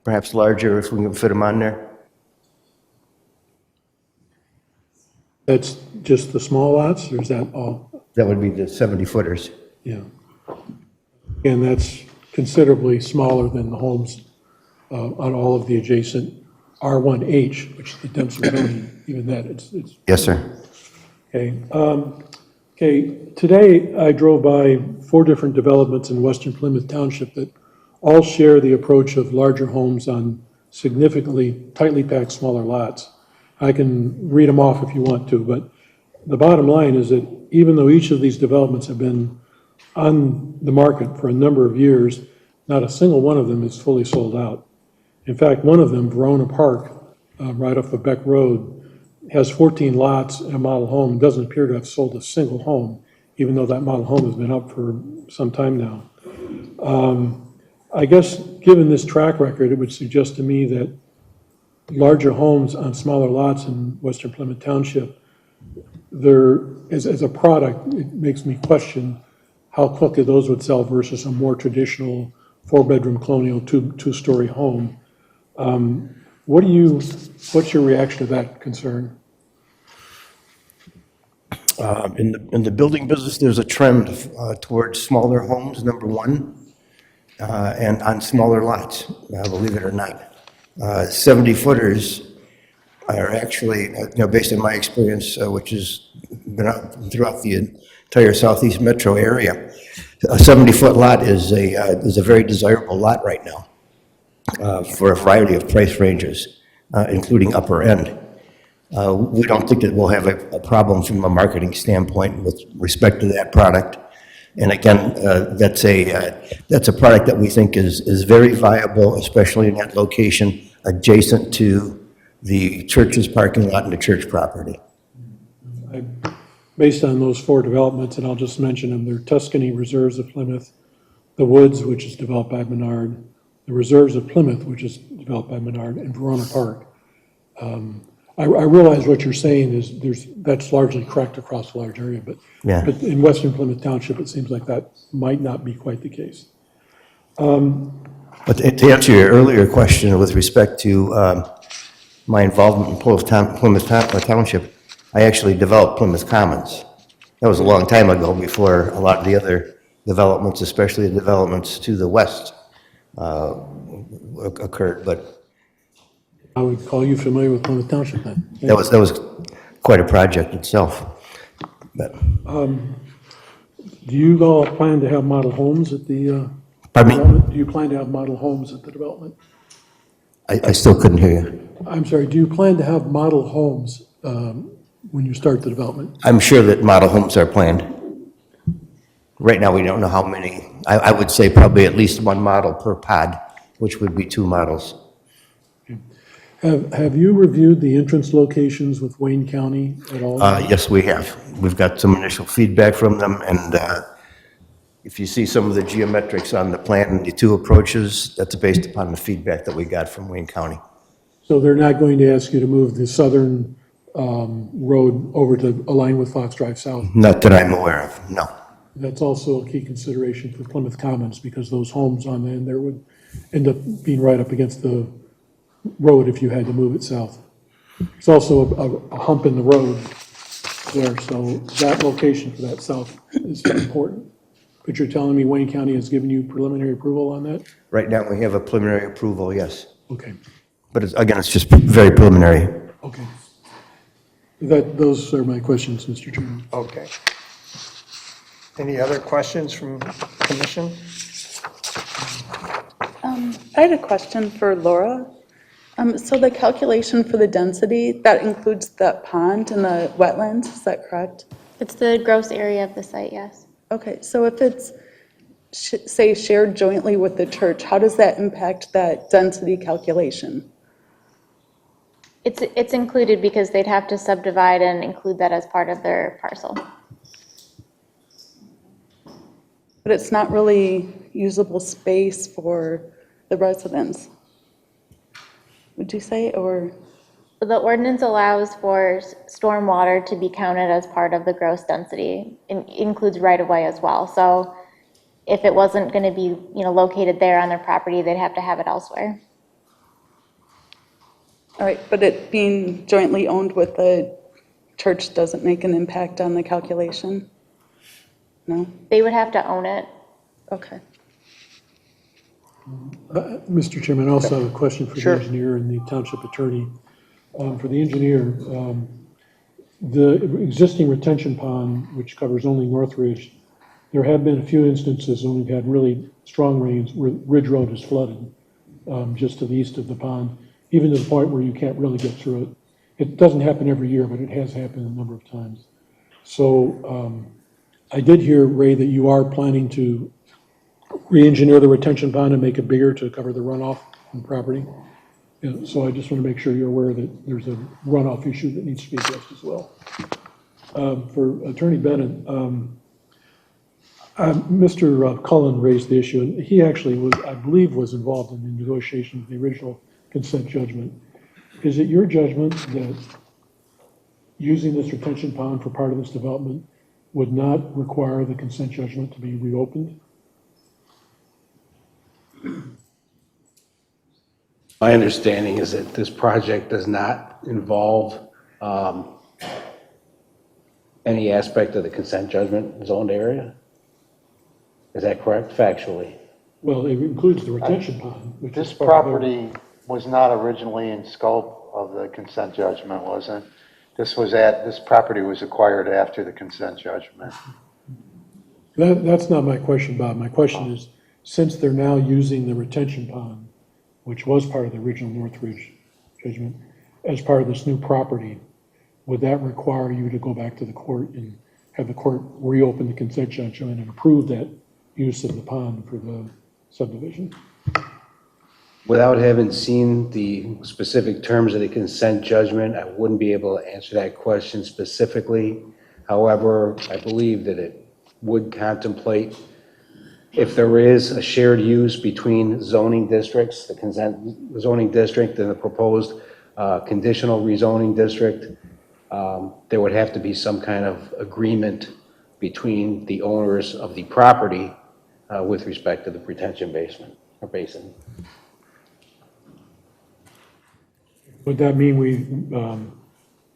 perhaps larger if we can fit them on there. That's just the small lots, or is that all? That would be the 70-footers. Yeah. And that's considerably smaller than the homes on all of the adjacent R1H, which is the denser zoning, even that, it's. Yes, sir. Okay. Okay, today I drove by 4 different developments in western Plymouth Township that all share the approach of larger homes on significantly tightly packed smaller lots. I can read them off if you want to, but the bottom line is that even though each of these developments have been on the market for a number of years, not a single one of them is fully sold out. In fact, one of them, Verona Park, right off of Beck Road, has 14 lots and a model home, and doesn't appear to have sold a single home, even though that model home has been up for some time now. I guess, given this track record, it would suggest to me that larger homes on smaller lots in Western Plymouth Township, there, as a product, it makes me question how quickly those would sell versus a more traditional four-bedroom colonial two-story home. What's your reaction to that concern? In the building business, there's a trend towards smaller homes, number one, and on smaller lots, believe it or not. 70-footers are actually, based on my experience, which has been out throughout the entire southeast metro area, a 70-foot lot is a very desirable lot right now for a variety of price ranges, including upper end. We don't think that we'll have a problem from a marketing standpoint with respect to that product. And again, that's a product that we think is very viable, especially in that location adjacent to the church's parking lot and the church property. Based on those four developments, and I'll just mention them, they're Tuscany Reserves of Plymouth, the Woods, which is developed by Menard, the Reserves of Plymouth, which is developed by Menard, and Verona Park. I realize what you're saying is that's largely correct across a large area, but in Western Plymouth Township, it seems like that might not be quite the case. But to answer your earlier question with respect to my involvement in Plymouth Township, I actually developed Plymouth Commons. That was a long time ago, before a lot of the other developments, especially the developments to the west, occurred. But I would call you familiar with Plymouth Township then. that was quite a project itself. But, do you all plan to have model homes at the pardon me? development? Do you plan to have model homes at the development? I still couldn't hear you. I'm sorry, do you plan to have model homes when you start the development? I'm sure that model homes are planned. Right now, we don't know how many. I would say probably at least one model per pod, which would be 2 models. Have you reviewed the entrance locations with Wayne County at all? Yes, we have. We've got some initial feedback from them, and if you see some of the geometrics on the plan and the 2 approaches, that's based upon the feedback that we got from Wayne County. So they're not going to ask you to move the southern road over to align with Fox Drive South? Not that I'm aware of, no. That's also a key consideration for Plymouth Commons, because those homes on the end there would end up being right up against the road if you had to move it south. It's also a hump in the road there, so that location for that south is important. But you're telling me Wayne County has given you preliminary approval on that? Right now, we have a preliminary approval, yes. Okay, But again, it's just very preliminary. okay. Those are my questions, Mr. Chairman. Okay. Any other questions from commission? I had a question for Laura. So the calculation for the density, that includes the pond and the wetlands, is that correct? It's the gross area of the site, yes. Okay, so if it's, say, shared jointly with the church, how does that impact that density calculation? It's included because they'd have to subdivide and include that as part of their parcel. But it's not really usable space for the residents, would you say, or? The ordinance allows for stormwater to be counted as part of the gross density. It includes right-of-way as well. So if it wasn't going to be, located there on their property, they'd have to have it elsewhere. All right, but it being jointly owned with the church doesn't make an impact on the calculation? No? They would have to own it. Okay. Mr. Chairman, I also have a question for the engineer and the township attorney. For the engineer, the existing retention pond, which covers only North Ridge, there have been a few instances when we've had really strong rains where Ridge Road is flooded, just to the east of the pond, even to the point where you can't really get through it. It doesn't happen every year, but it has happened a number of times. So I did hear, Ray, that you are planning to re-engineer the retention pond and make it bigger to cover the runoff from the property. So I just want to make sure you're aware that there's a runoff issue that needs to be addressed as well. For Attorney Bennett, Mr. Cullen raised the issue, and he actually was, I believe, was involved in the negotiation of the original consent judgment. Is it your judgment that using this retention pond for part of this development would not require the consent judgment to be reopened? My understanding is that this project does not involve any aspect of the consent judgment zoned area? Is that correct, factually? Well, it includes the retention pond, which is This part of the- property was not originally in scope of the consent judgment, was it? This property was acquired after the consent judgment. That's not my question, Bob. My question is, since they're now using the retention pond, which was part of the original Northridge judgment, as part of this new property, would that require you to go back to the court and have the court reopen the consent judgment and approve that use of the pond for the subdivision? Without having seen the specific terms of the consent judgment, I wouldn't be able to answer that question specifically. However, I believe that it would contemplate, if there is a shared use between zoning districts, the consent zoning district and the proposed conditional rezoning district, there would have to be some kind of agreement between the owners of the property with respect to the retention basin. Would that mean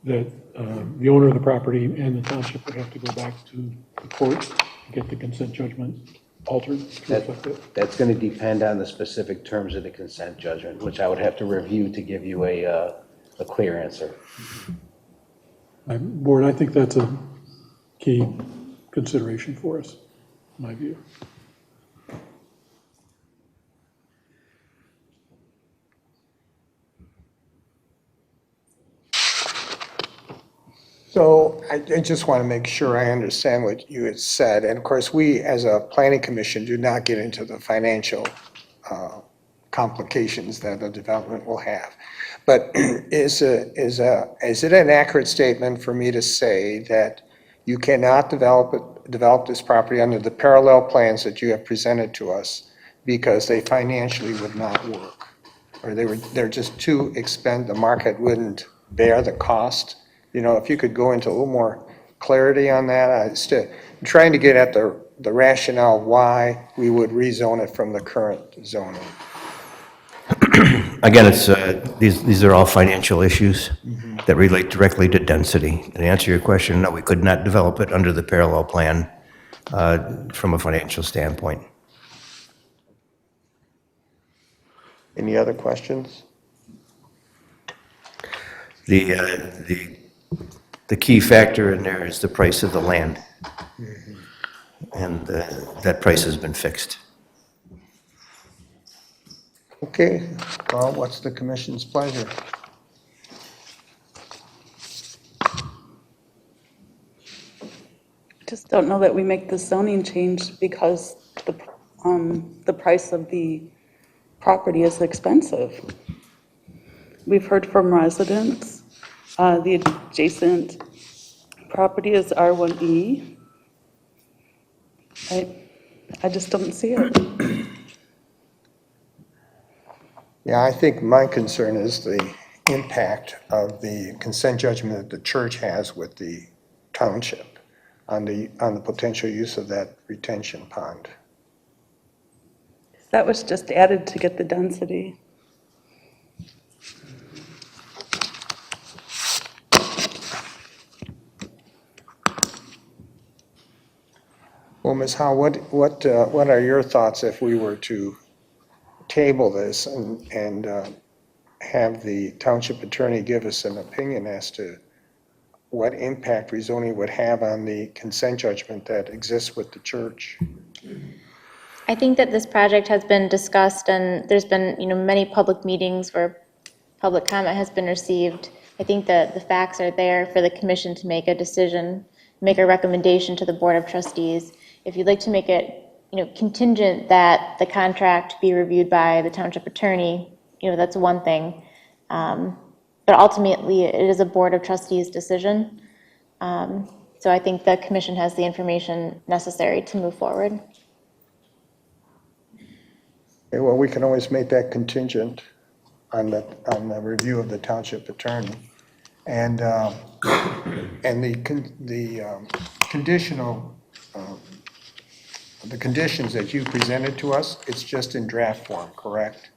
that the owner of the property and the township would have to go back to the court to get the consent judgment altered to reflect it? That's going to depend on the specific terms of the consent judgment, which I would have to review to give you a clear answer. Board, I think that's a key consideration for us, in my view. So I just want to make sure I understand what you had said. And of course, we, as a planning commission, do not get into the financial complications that a development will have. But is it an accurate statement for me to say that you cannot develop this property under the parallel plans that you have presented to us because they financially would not work? Or they're just too expensive, the market wouldn't bear the cost? You know, if you could go into a little more clarity on that. I'm trying to get at the rationale why we would rezone it from the current zoning. Again, it's, these are all financial issues that relate directly to density. And to answer your question, no, we could not develop it under the parallel plan from a financial standpoint. Any other questions? The key factor in there is the price of the land. And that price has been fixed. Okay, well, what's the commission's pleasure? Just don't know that we make the zoning change because the price of the property is expensive. We've heard from residents, the adjacent property is R1E. I just don't see it. Yeah, I think my concern is the impact of the consent judgment that the church has with the township on the potential use of that retention pond. That was just added to get the density. Well, Ms. Howe, what are your thoughts if we were to table this and have the township attorney give us an opinion as to what impact rezoning would have on the consent judgment that exists with the church? I think that this project has been discussed, and there's been, many public meetings where public comment has been received. I think that the facts are there for the commission to make a decision, make a recommendation to the Board of Trustees. If you'd like to make it, contingent that the contract be reviewed by the township attorney, that's one thing. But ultimately, it is a Board of Trustees decision. So I think the commission has the information necessary to move forward. Okay, well, we can always make that contingent. on the review of the township attorney. And conditional, the conditions that you presented to us, it's just in draft form, correct?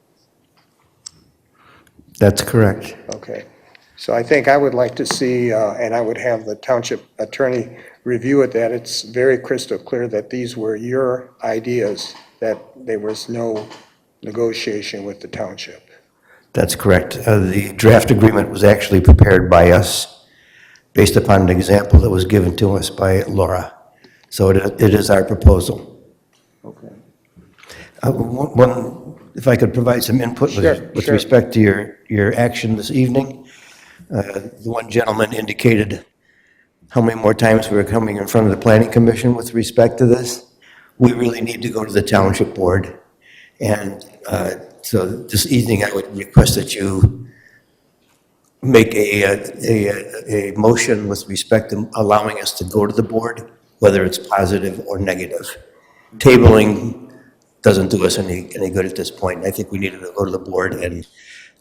That's correct. Okay. So I think I would like to see, and I would have the township attorney review it, that it's very crystal clear that these were your ideas, that there was no negotiation with the township. That's correct. The draft agreement was actually prepared by us based upon an example that was given to us by Laura. So it is our proposal. Okay. If I could provide some input with Sure. respect to your action this evening. The one gentleman indicated how many more times we were coming in front of the planning commission with respect to this. We really need to go to the township board. And so this evening, I would request that you make a motion with respect to allowing us to go to the board, whether it's positive or negative. Tabling doesn't do us any good at this point. I think we need to go to the board, and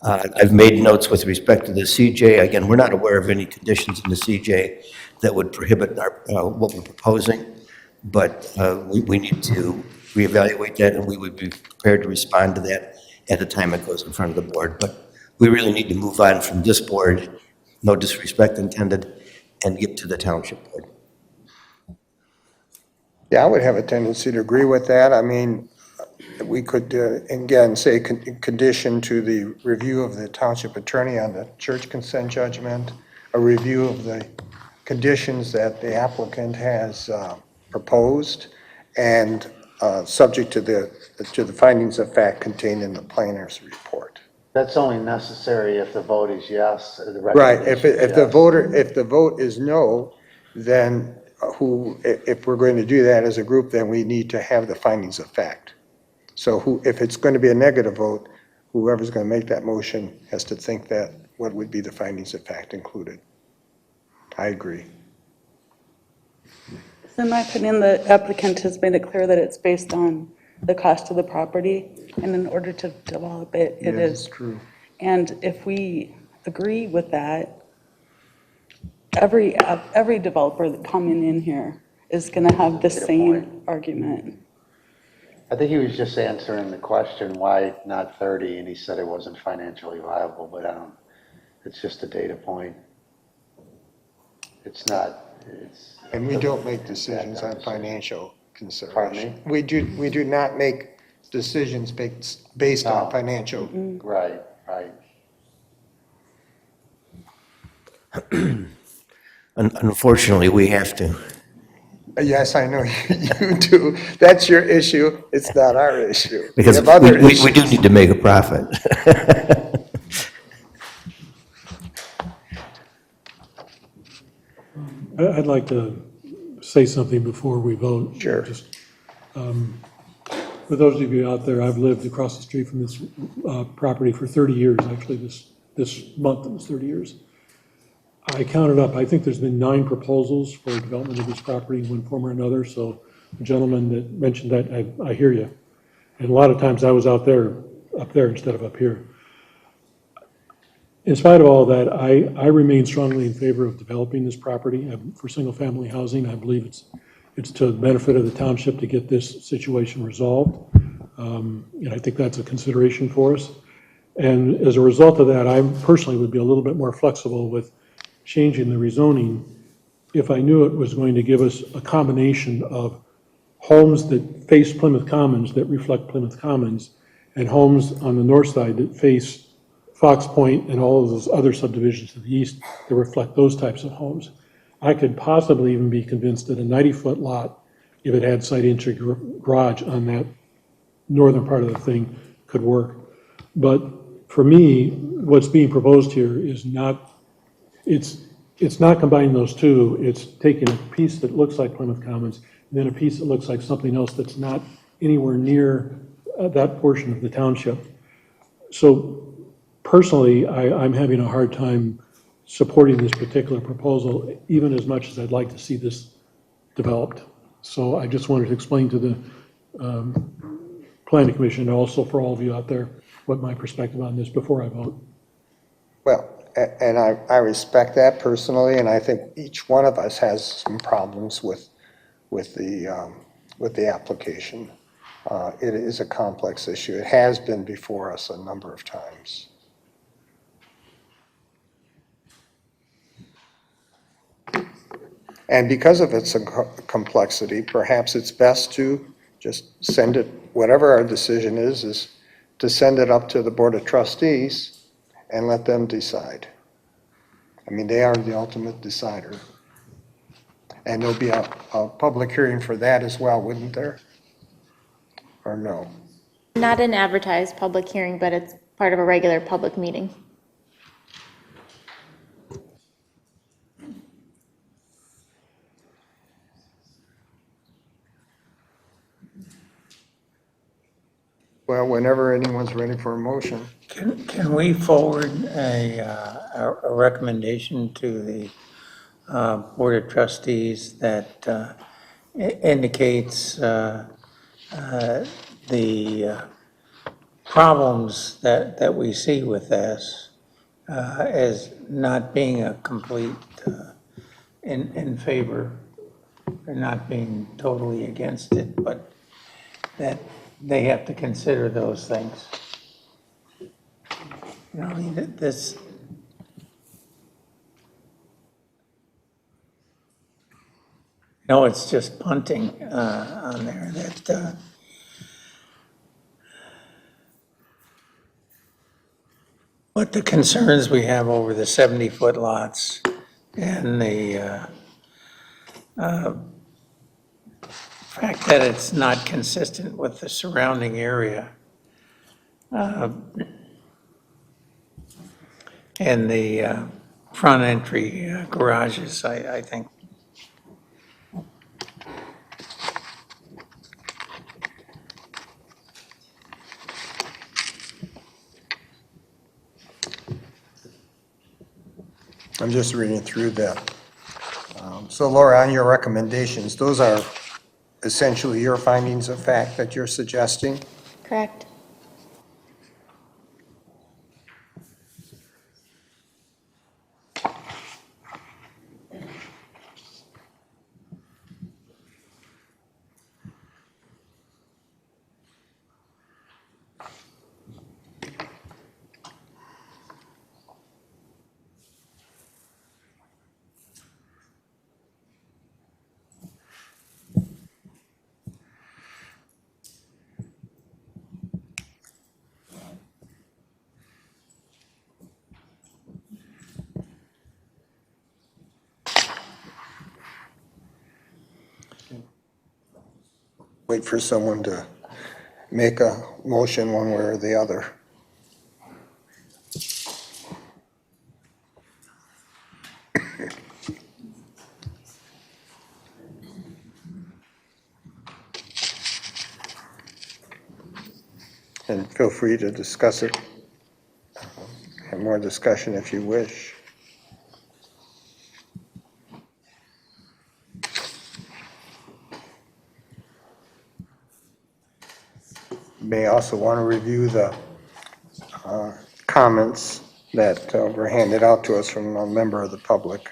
I've made notes with respect to the CJ. Again, we're not aware of any conditions in the CJ that would prohibit what we're proposing, but we need to reevaluate that, and we would be prepared to respond to that at the time it goes in front of the board. But we really need to move on from this board, no disrespect intended, and get to the township board. Yeah, I would have a tendency to agree with that. I mean, we could, again, say condition to the review of the township attorney on the church consent judgment, a review of the conditions that the applicant has proposed, and subject to the findings of fact contained in the planner's report. That's only necessary if the vote is yes. Right, if the vote is no, then if we're going to do that as a group, then we need to have the findings of fact. So if it's going to be a negative vote, whoever's going to make that motion has to think that what would be the findings of fact included. I agree. In my opinion, the applicant has made it clear that it's based on the cost of the property, and in order to develop it, it is. True. And if we agree with that, every developer coming in here is going to have the same argument. I think he was just answering the question, why not 30? And he said it wasn't financially viable, but it's just a data point. It's not, And we don't make decisions on financial consideration. Pardon me? We do not make decisions based on financial. Right, right. Unfortunately, we have to. Yes, I know you do. That's your issue. It's not our issue. Because have other we issues. do need to make a profit. I'd like to say something before we vote. Sure. Just, for those of you out there, I've lived across the street from this property for 30 years. Actually, this month it was 30 years. I counted up, I think there's been 9 proposals for development of this property in one form or another. So the gentleman that mentioned that, I hear you. And a lot of times I was up there instead of up here. In spite of all that, I remain strongly in favor of developing this property for single-family housing. I believe it's to the benefit of the township to get this situation resolved. And I think that's a consideration for us. And as a result of that, I personally would be a little bit more flexible with changing the rezoning if I knew it was going to give us a combination of homes that face Plymouth Commons, that reflect Plymouth Commons, and homes on the north side that face Fox Point and all of those other subdivisions to the east that reflect those types of homes. I could possibly even be convinced that a 90-foot lot, if it had side entry garage on that northern part of the thing, could work. But for me, what's being proposed here is not, it's not combining those two. It's taking a piece that looks like Plymouth Commons and then a piece that looks like something else that's not anywhere near that portion of the township. So personally, I'm having a hard time supporting this particular proposal, even as much as I'd like to see this developed. So I just wanted to explain to the Planning Commission, and also for all of you out there, what my perspective on this before I vote. Well, and I respect that personally, and I think each one of us has some problems with the application. It is a complex issue. It has been before us a number of times. And because of its complexity, perhaps it's best to just send it, whatever our decision is to send it up to the Board of Trustees and let them decide. I mean, they are the ultimate decider. And there'll be a public hearing for that as well, wouldn't there? Or no? Not an advertised public hearing, but it's part of a regular public meeting. Well, whenever anyone's ready for a motion. Can we forward a recommendation to the Board of Trustees that indicates the problems that we see with this as not being a complete in favor, or not being totally against it, but that they have to consider those things? You know, this, no, it's just punting on there that what the concerns we have over the 70-foot lots and the fact that it's not consistent with the surrounding area. And the front entry garages, I think. I'm just reading through that. So Laura, on your recommendations, those are essentially your findings of fact that you're suggesting? Correct. Wait for someone to make a motion one way or the other. And feel free to discuss it, have more discussion if you wish. May also want to review the comments that were handed out to us from a member of the public.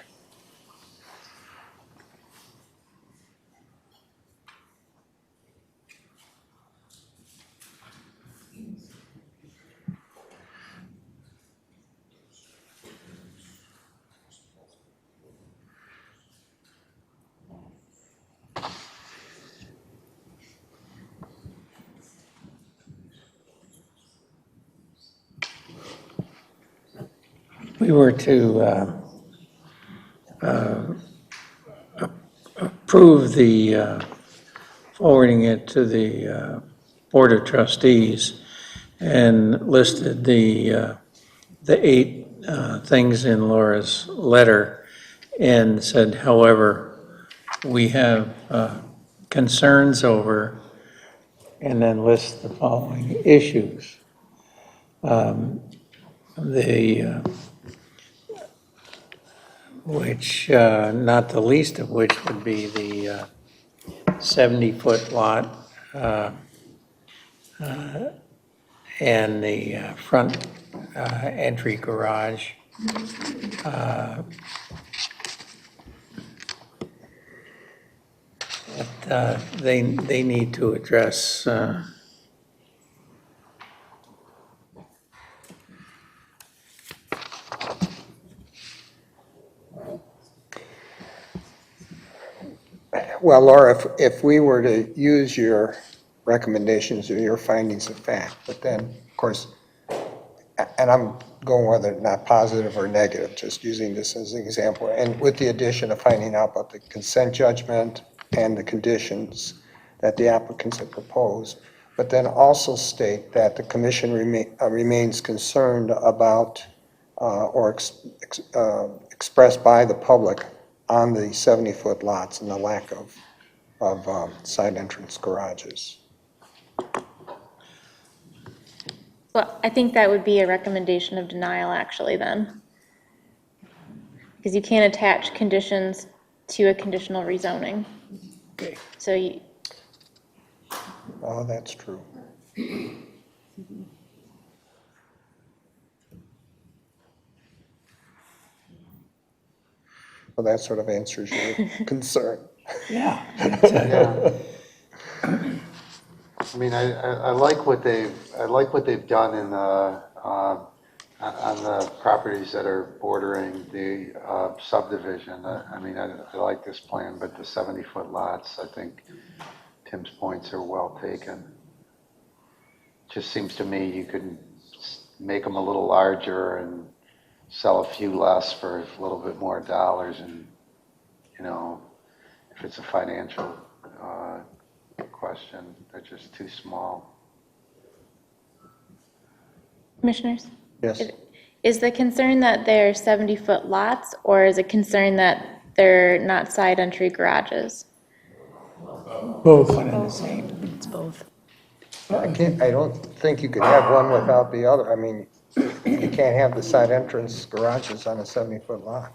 We were to approve the forwarding it to the Board of Trustees and listed the 8 things in Laura's letter and said, however, we have concerns over, and then list the following issues. Which, not the least of which would be the 70-foot lot and the front entry garage. They need to address. Well, Laura, if we were to use your recommendations or your findings of fact, but then, of course, and I'm going whether not positive or negative, just using this as an example, and with the addition of finding out about the consent judgment and the conditions that the applicants have proposed, but then also state that the commission remains concerned about or expressed by the public on the 70-foot lots and the lack of side entrance garages. Well, I think that would be a recommendation of denial, actually, then. Because you can't attach conditions to a conditional rezoning. So you, Oh, that's true. Well, that sort of answers your concern. Yeah. I mean, I like what they've done in the, on the properties that are bordering the subdivision. I mean, I like this plan, but the 70-foot lots, I think Tim's points are well taken. Just seems to me you could make them a little larger and sell a few less for a little bit more dollars, and, you know, if it's a financial question, they're just too small. commissioners? Yes. Is the concern that they're 70-foot lots, or is it concern that they're not side entry garages? Both. One and the same. It's both. I don't think you could have one without the other. I mean, you can't have the side entrance garages on a 70-foot lot.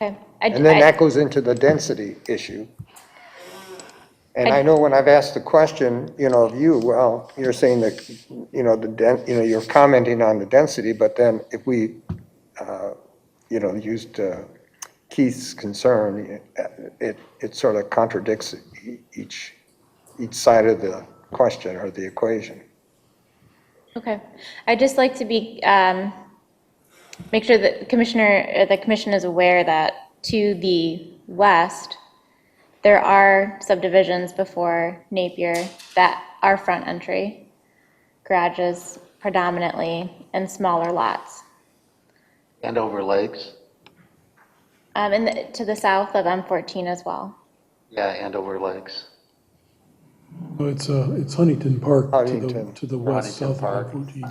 Okay. And then that goes into the density issue. And I know when I've asked the question, you know, of you, well, you're saying that, you know, you're commenting on the density, but then if we, you know, used Keith's concern, it sort of contradicts each side of the question or the equation. Okay. I'd just like to be, make sure that the commission is aware that to the west, there are subdivisions before Napier that are front entry garages predominantly and smaller lots. And over lakes? And to the south of M14 as well. Yeah, and over lakes. Oh, it's Huntington Park Huntington. to the west, Huntington south Park. of 14.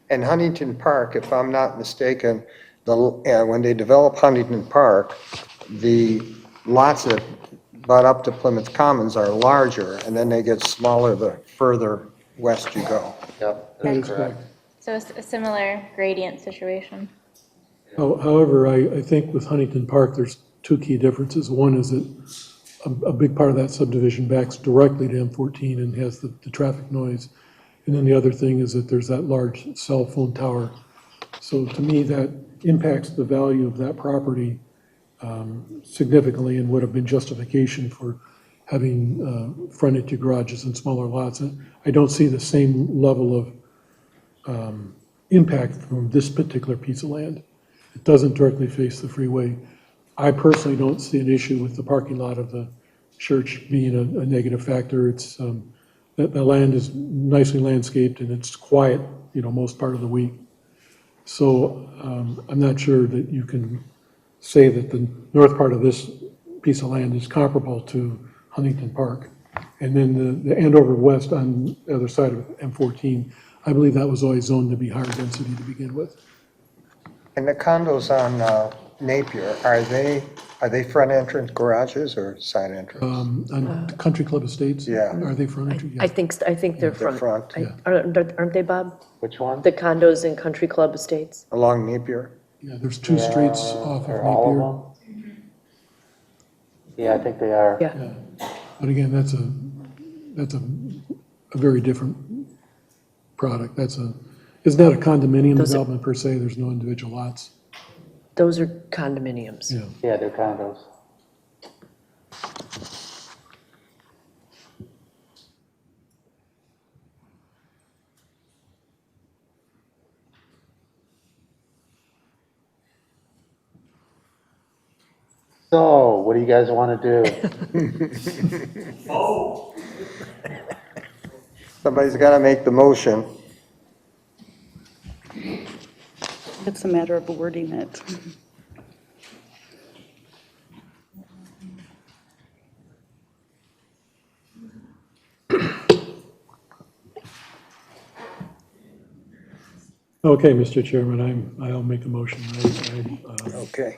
And Huntington Park, if I'm not mistaken, when they develop Huntington Park, the lots that butt up to Plymouth Commons are larger, and then they get smaller the further west you go. Yep, That that's is correct. So a similar gradient situation. However, I think with Huntington Park, there's two key differences. One is that a big part of that subdivision backs directly to M14 and has the traffic noise. And then the other thing is that there's that large cell phone tower. So to me, that impacts the value of that property significantly and would have been justification for having frontage garages and smaller lots. And I don't see the same level of impact from this particular piece of land. It doesn't directly face the freeway. I personally don't see an issue with the parking lot of the church being a negative factor. It's, the land is nicely landscaped and it's quiet, you know, most part of the week. So I'm not sure that you can say that the north part of this piece of land is comparable to Huntington Park. And then the Andover West on the other side of M14, I believe that was always zoned to be higher density to begin with. And the condos on Napier, are they front entrance garages or side entrance? On Country Club Estates? Yeah. Are they front entry? I think they're They're front. front, Aren't they, Bob? Which one? The condos in Country Club Estates? along Napier? Yeah, there's two streets off of Are all Napier. of them? Yeah, I think they are. Yeah. But again, that's a very different product. It's not a condominium development per se, there's no individual lots. Those are condominiums. Yeah. Yeah, they're condos. So, what do you guys want to do? Somebody's got to make the motion. It's a matter of wording it. Okay, Mr. Chairman, I'll make a motion. I Okay.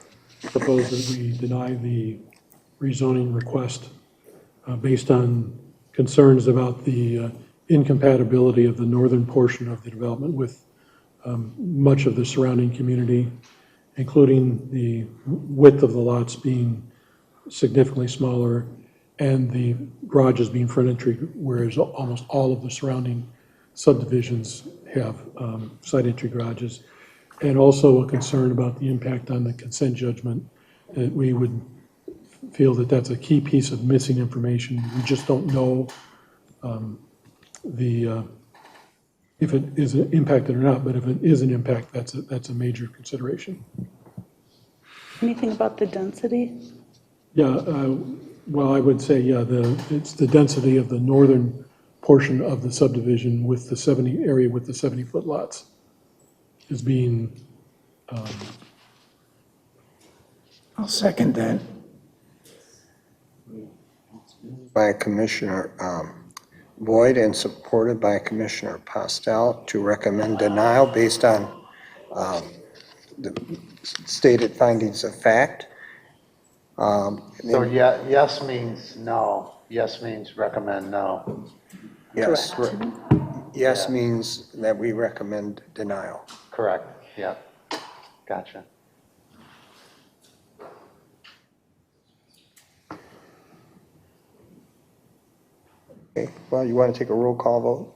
propose that we deny the rezoning request based on concerns about the incompatibility of the northern portion of the development with much of the surrounding community, including the width of the lots being significantly smaller and the garages being front entry, whereas almost all of the surrounding subdivisions have side entry garages. And also a concern about the impact on the consent judgment, that we would feel that that's a key piece of missing information. We just don't know if it is impacted or not, but if it is an impact, that's a major consideration. Anything about the density? Yeah, well, I would say, yeah, it's the density of the northern portion of the subdivision with the 70-foot lots is being, I'll second that. By Commissioner Boyd and supported by Commissioner Postel to recommend denial based on the stated findings of fact. So yes means no. Yes means recommend no. Yes. Yes Yeah. means that we recommend denial. Correct, yeah. Gotcha. Okay, well, you want to take a roll call vote?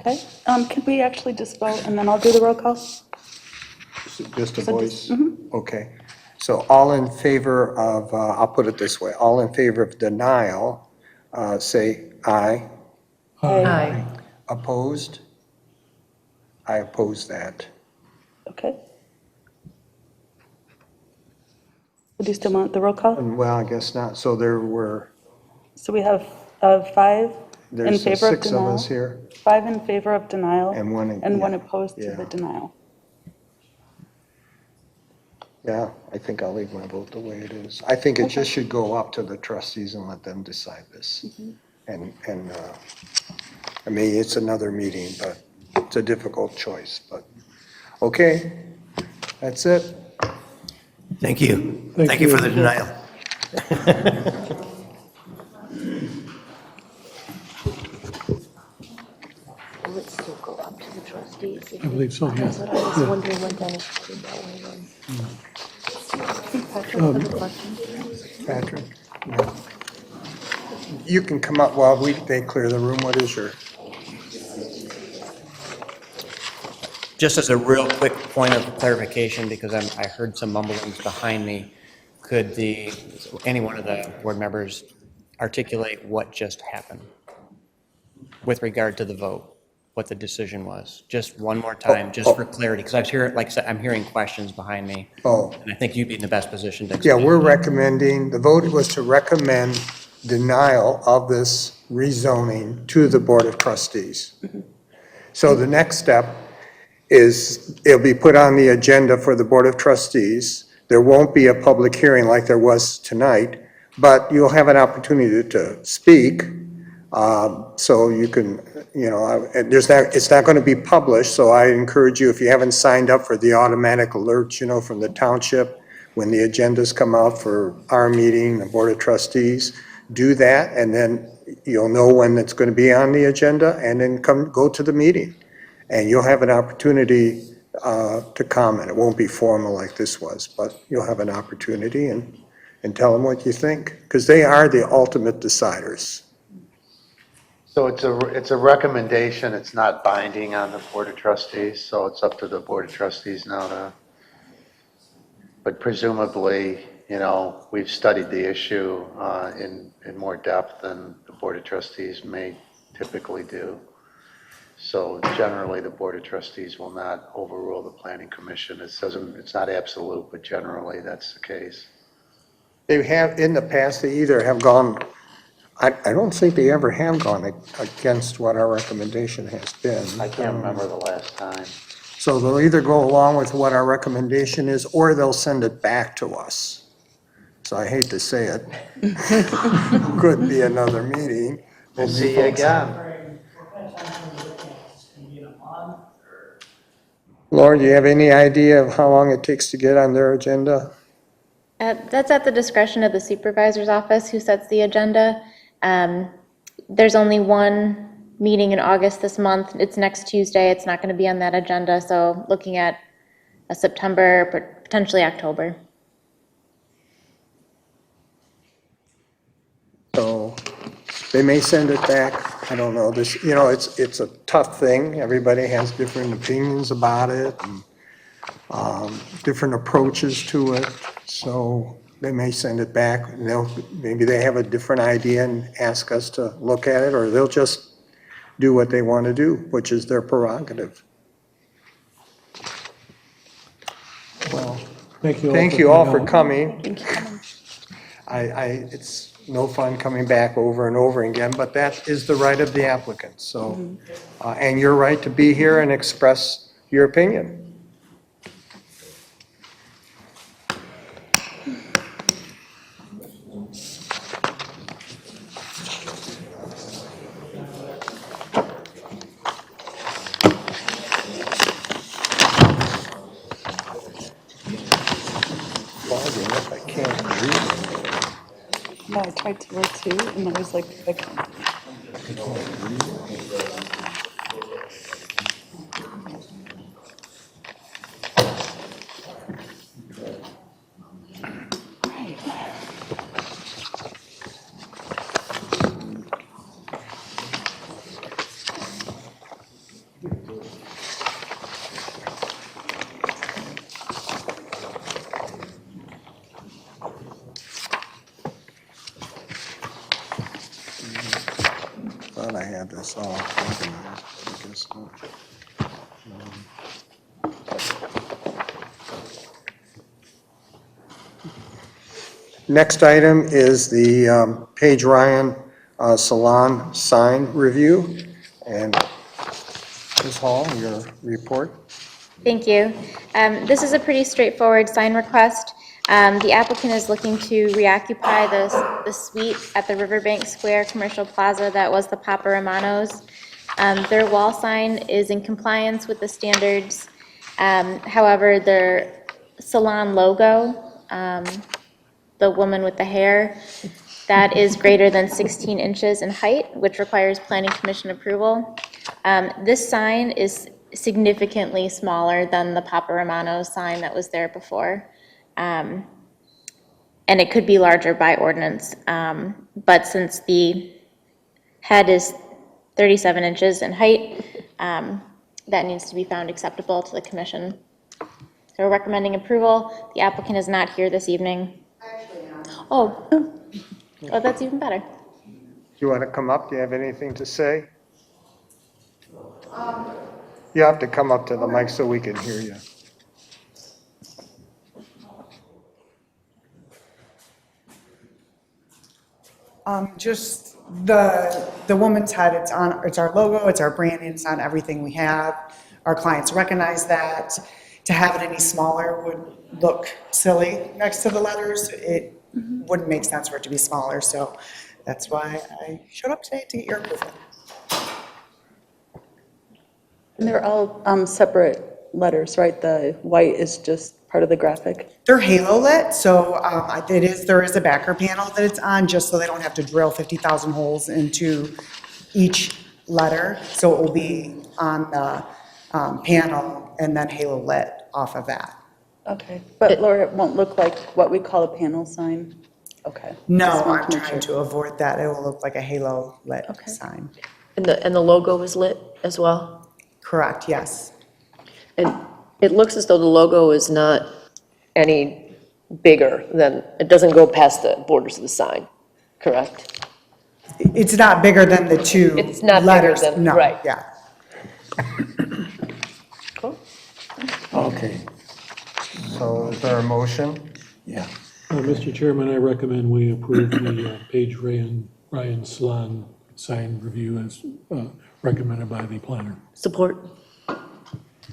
Okay, can we actually just vote and then I'll do the roll call? Just a So voice? just- Okay. So all in favor of, I'll put it this way, all in favor of denial, say aye. Aye. Opposed? I oppose that. Okay. Do you still want the roll call? Well, I guess not. So there were, So we have 5 in there's favor of 6 of denial. us here. 5 in favor of denial. And one in- And 1 yeah, opposed to yeah. the denial. Yeah, I think I'll leave my vote the way it is. I think it just should go up to the trustees and let them decide this. And I mean, it's another meeting, but it's a difficult choice, but, okay, that's it. Thank you. Thank Thank you you. for the denial. Will it still go up to the trustees? I believe so, yeah. That's what I was Yeah. wondering when Dennis did that way then. Patrick has a question. Patrick? No. You can come up while they clear the room. What is your? Just as a real quick point of clarification, because I heard some mumblings behind me, could any one of the board members articulate what just happened with regard to the vote, what the decision was? Just one more time, just for clarity, because like I said, I'm hearing questions behind me. Oh. And I think you'd be in the best position to Yeah, explain. we're recommending, the vote was to recommend denial of this rezoning to the Board of Trustees. So the next step is it'll be put on the agenda for the Board of Trustees. There won't be a public hearing like there was tonight, but you'll have an opportunity to speak. So you can, it's not going to be published, so I encourage you, if you haven't signed up for the automatic alerts, from the township, when the agendas come out for our meeting, the Board of Trustees, do that, and then you'll know when it's going to be on the agenda, and then go to the meeting. And you'll have an opportunity to comment. It won't be formal like this was, but you'll have an opportunity and tell them what you think, because they are the ultimate deciders. So it's a recommendation, it's not binding on the Board of Trustees, so it's up to the Board of Trustees now to, but presumably, we've studied the issue in more depth than the Board of Trustees may typically do. So generally, the Board of Trustees will not overrule the Planning Commission. It's not absolute, but generally, that's the case. They have, in the past, they either have gone, I don't think they ever have gone against what our recommendation has been. I can't remember the last time. So they'll either go along with what our recommendation is, or they'll send it back to us. So I hate to say it. Could be another meeting. We'll see you again. Laura, do you have any idea of how long it takes to get on their agenda? That's at the discretion of the supervisor's office who sets the agenda. There's only one meeting in August this month. It's next Tuesday. It's not going to be on that agenda, so looking at a September, potentially October. So they may send it back. I don't know. This, it's a tough thing. Everybody has different opinions about it and different approaches to it. So they may send it back. Maybe they have a different idea and ask us to look at it, or they'll just do what they want to do, which is their prerogative. Well, Thank you all for coming. Thank you. It's no fun coming back over and over again, but that is the right of the applicant, so, and your right to be here and express your opinion. I can't read. No, I tried to look too, and I was like, I can't. Thought I had this all organized, I guess not. Next item is the Paige Ryan Salon sign review. And Ms. Hall, your report. Thank you. This is a pretty straightforward sign request. The applicant is looking to reoccupy the suite at the Riverbank Square Commercial Plaza that was the Papa Romano's. Their wall sign is in compliance with the standards. However, their salon logo, the woman with the hair, that is greater than 16 inches in height, which requires Planning Commission approval. This sign is significantly smaller than the Papa Romano's sign that was there before. And it could be larger by ordinance. But since the head is 37 inches in height, that needs to be found acceptable to the commission. So we're recommending approval. The applicant is not here this evening. Oh, that's even better. Do you want to come up? Do you have anything to say? You have to come up to the mic so we can hear you. Just the woman's head, it's our logo, it's our branding, it's on everything we have. Our clients recognize that. To have it any smaller would look silly next to the letters. It wouldn't make sense for it to be smaller, so that's why I showed up today to get your approval. And they're all separate letters, right? The white is just part of the graphic. They're halo lit, so there is a backer panel that it's on, just so they don't have to drill 50,000 holes into each letter. So it will be on the panel and then halo lit off of that. Okay, but Laura, it won't look like what we call a panel sign? Okay. No, Just wanted I'm to make trying sure. to avoid that. It will look like a halo lit Okay. sign. And the logo is lit as well? Correct, yes. And it looks as though the logo is not any bigger than, it doesn't go past the borders of the sign, correct? It's not bigger than the two It's not bigger letters. than- No, right. yeah. Okay, So is there a motion? yeah. Mr. Chairman, I recommend we approve the Page Ryan Salon sign review as recommended by the planner. Support?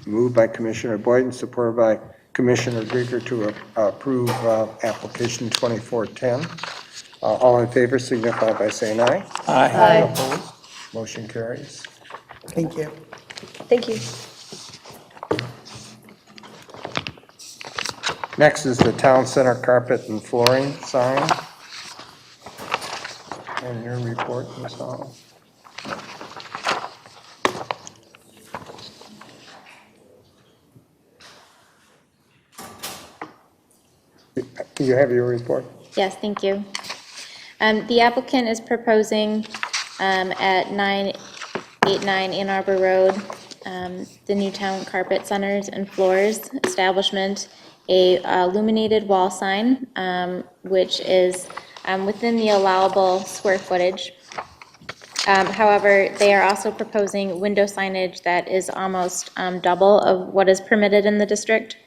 Moved by Commissioner Boyd and supported by Commissioner Grieger to approve application 2410. All in favor signify by saying aye. Aye. Opposed? Motion carries. Thank you. Thank you. Next is the town center carpet and flooring sign. And your report, Ms. Hall. You have your report? Yes, thank you. The applicant is proposing at 989 Ann Arbor Road, the new town carpet centers and floors establishment, a illuminated wall sign, which is within the allowable square footage. However, they are also proposing window signage that is almost double of what is permitted in the district.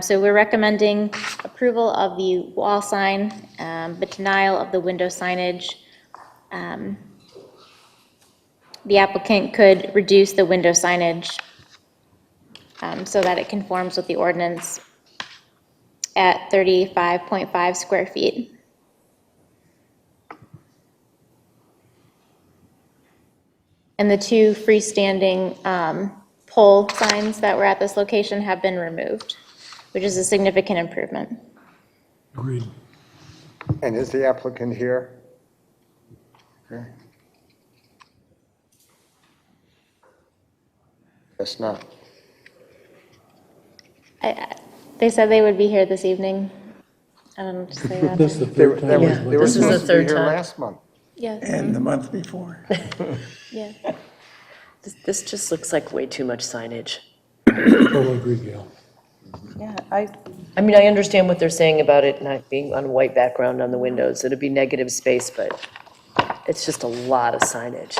So we're recommending approval of the wall sign, but denial of the window signage. The applicant could reduce the window signage so that it conforms with the ordinance at 35.5 square feet. And the two freestanding pole signs that were at this location have been removed, which is a significant improvement. Agreed. And is the applicant here? Okay. Guess not. They said they would be here this evening. I don't know what to say about That's the that. They were third time. Yeah. they were This is the supposed to be third here time. last month. Yes, And the month before. yeah. This just looks like way too much signage. Total agreed, Gail. Yeah, I mean, I understand what they're saying about it not being on a white background on the windows. It'd be negative space, but it's just a lot of signage.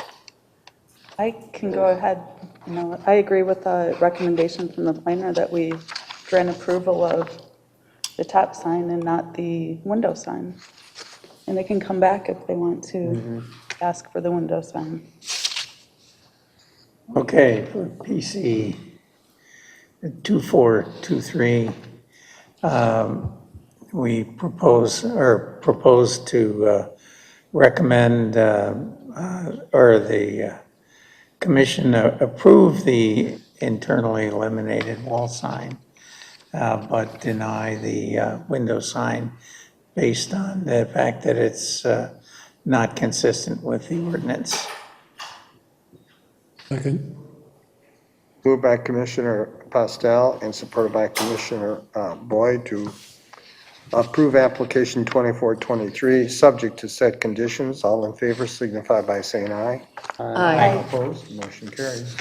I can go ahead, I agree with the recommendation from the planner that we grant approval of the top sign and not the window sign. And they can come back if they want to ask for the window sign. Okay, for PC 2423, we propose to recommend, or the commission approve the internally illuminated wall sign, but deny the window sign based on the fact that it's not consistent with the ordinance. Second. Moved by Commissioner Postel and supported by Commissioner Boyd to approve application 2423, subject to said conditions. All in favor signify by saying aye. Aye. Opposed, motion carries.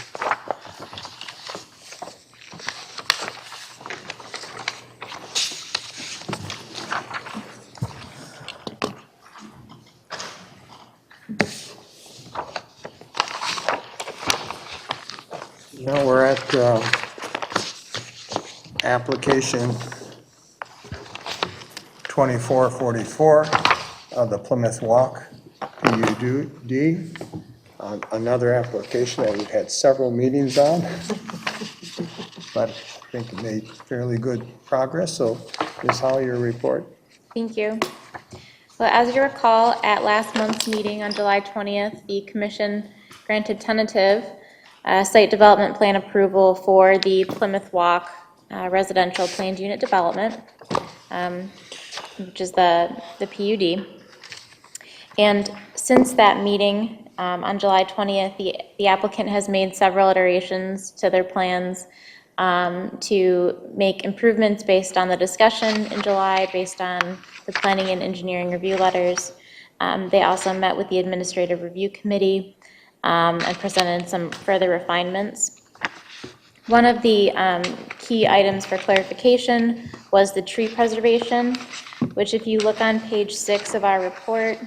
Now we're at application 2444 of the Plymouth Walk PUD. Another application that we've had several meetings on, but I think it made fairly good progress. So Ms. Hall, your report. Thank you. Well, as you recall, at last month's meeting on July 20th, the commission granted tentative site development plan approval for the Plymouth Walk residential planned unit development, which is the PUD. And since that meeting on July 20th, the applicant has made several iterations to their plans to make improvements based on the discussion in July, based on the planning and engineering review letters. They also met with the administrative review committee and presented some further refinements. One of the key items for clarification was the tree preservation, which if you look on page 6 of our report,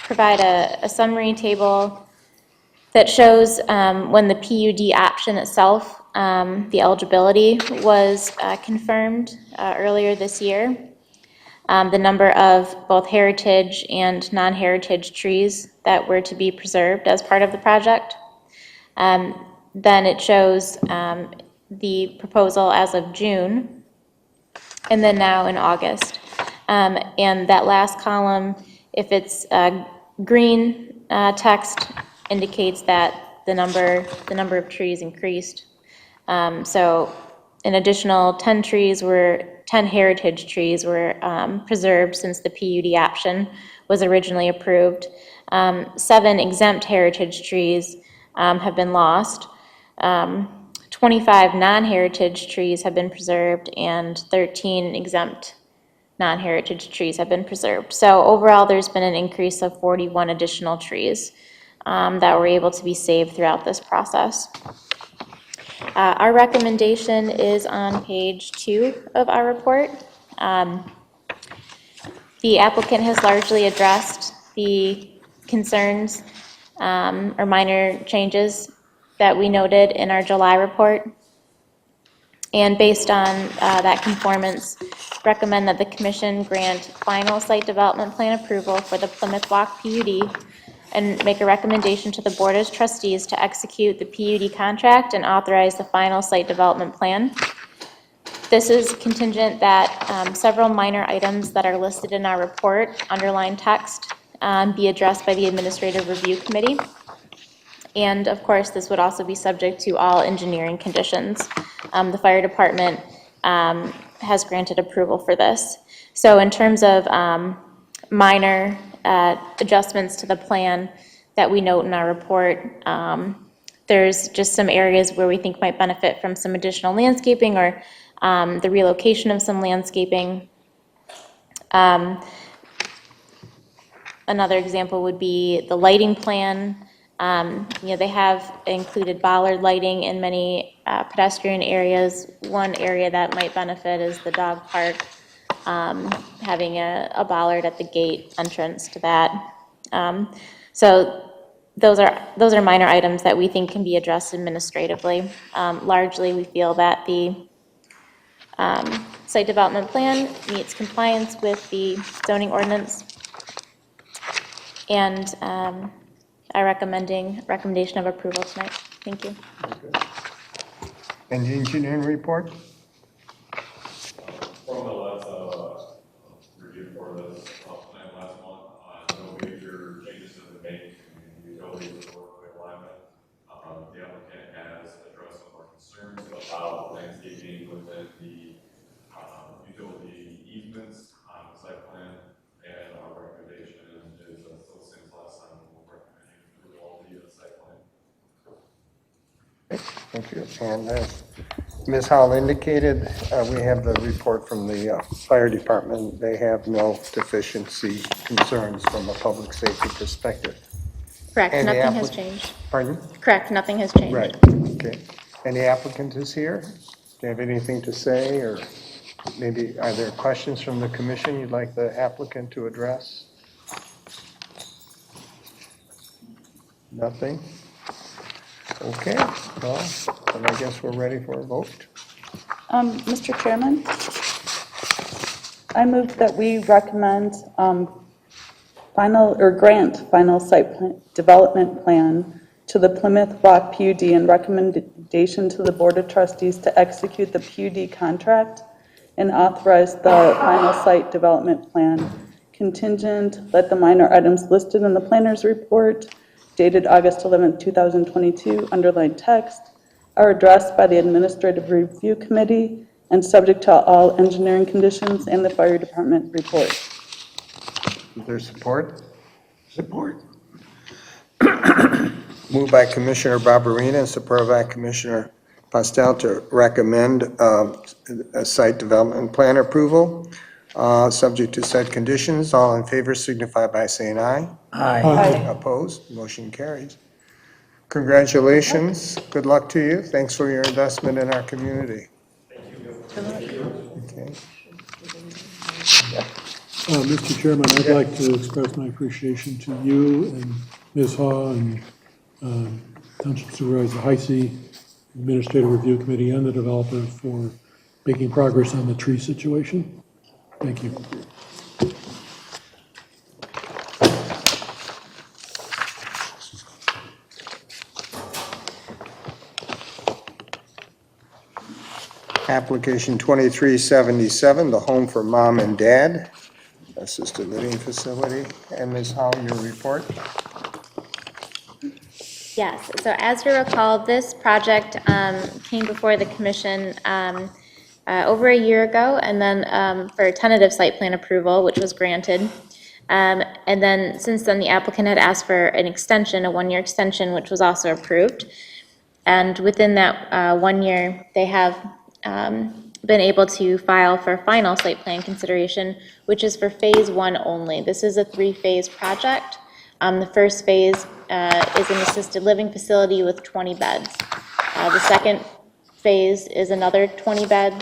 provide a summary table that shows when the PUD option itself, the eligibility was confirmed earlier this year. The number of both heritage and non-heritage trees that were to be preserved as part of the project. Then it shows the proposal as of June, and then now in August. And that last column, if it's green text, indicates that the number of trees increased. So an additional 10 heritage trees were preserved since the PUD option was originally approved. 7 exempt heritage trees have been lost. 25 non-heritage trees have been preserved, and 13 exempt non-heritage trees have been preserved. So overall, there's been an increase of 41 additional trees that were able to be saved throughout this process. Our recommendation is on page 2 of our report. The applicant has largely addressed the concerns or minor changes that we noted in our July report. And based on that conformance, recommend that the commission grant final site development plan approval for the Plymouth Walk PUD and make a recommendation to the Board of Trustees to execute the PUD contract and authorize the final site development plan. This is contingent that several minor items that are listed in our report, underlined text, be addressed by the Administrative Review Committee. And of course, this would also be subject to all engineering conditions. The fire department has granted approval for this. So in terms of minor adjustments to the plan that we note in our report, there's just some areas where we think might benefit from some additional landscaping or the relocation of some landscaping. Another example would be the lighting plan. They have included bollard lighting in many pedestrian areas. One area that might benefit is the dog park, having a bollard at the gate entrance to that. So those are minor items that we think can be addressed administratively. Largely, we feel that the site development plan meets compliance with the zoning ordinance, and our recommendation of approval tonight. Thank you. And the engineering report? From the last review for this plan last month, no major changes have been made to utilities or alignment. The applicant has addressed some of our concerns about landscaping within the utility easements on the site plan, and our recommendation is still the same as last time. We'll recommend you approve all the site plan. Thank you. And as Ms. Howell indicated, we have the report from the fire department. They have no deficiency concerns from a public safety perspective. Correct, And the nothing has changed. Pardon? Correct, nothing has changed. Right, okay. And the applicant is here. Do you have anything to say, or maybe are there questions from the commission you'd like the applicant to address? Nothing? Okay, well, then I guess we're ready for a vote. Mr. Chairman, I move that we recommend grant final site plan, development plan to the Plymouth Rock PUD and recommendation to the Board of Trustees to execute the PUD contract and authorize the final site development plan contingent that the minor items listed in the planner's report dated August 11, 2022, underlined text, are addressed by the Administrative Review Committee and subject to all engineering conditions and the fire department report. Is there support? Support. Moved by Commissioner Barberina and supported by Commissioner Postel to recommend a site development plan approval subject to said conditions. All in favor signify by saying aye. Aye. Opposed? Motion carries. Congratulations. Good luck to you. Thanks for your investment in our community. Okay. Mr. Chairman, I'd like to express my appreciation to you and Ms. Haw and Township Supervisor Heisey, Administrative Review Committee, and the developer for making progress on the tree situation. Thank you. Application 2377, the Home for Mom and Dad Assisted Living Facility. And Ms. Howe, your report? Yes, so as you recall, this project came before the commission over a year ago, and then for tentative site plan approval, which was granted. And then since then, the applicant had asked for an extension, a one-year extension, which was also approved. And within that 1 year, they have been able to file for final site plan consideration, which is for phase 1 only. This is a 3-phase project. The first phase is an assisted living facility with 20 beds. The second phase is another 20-bed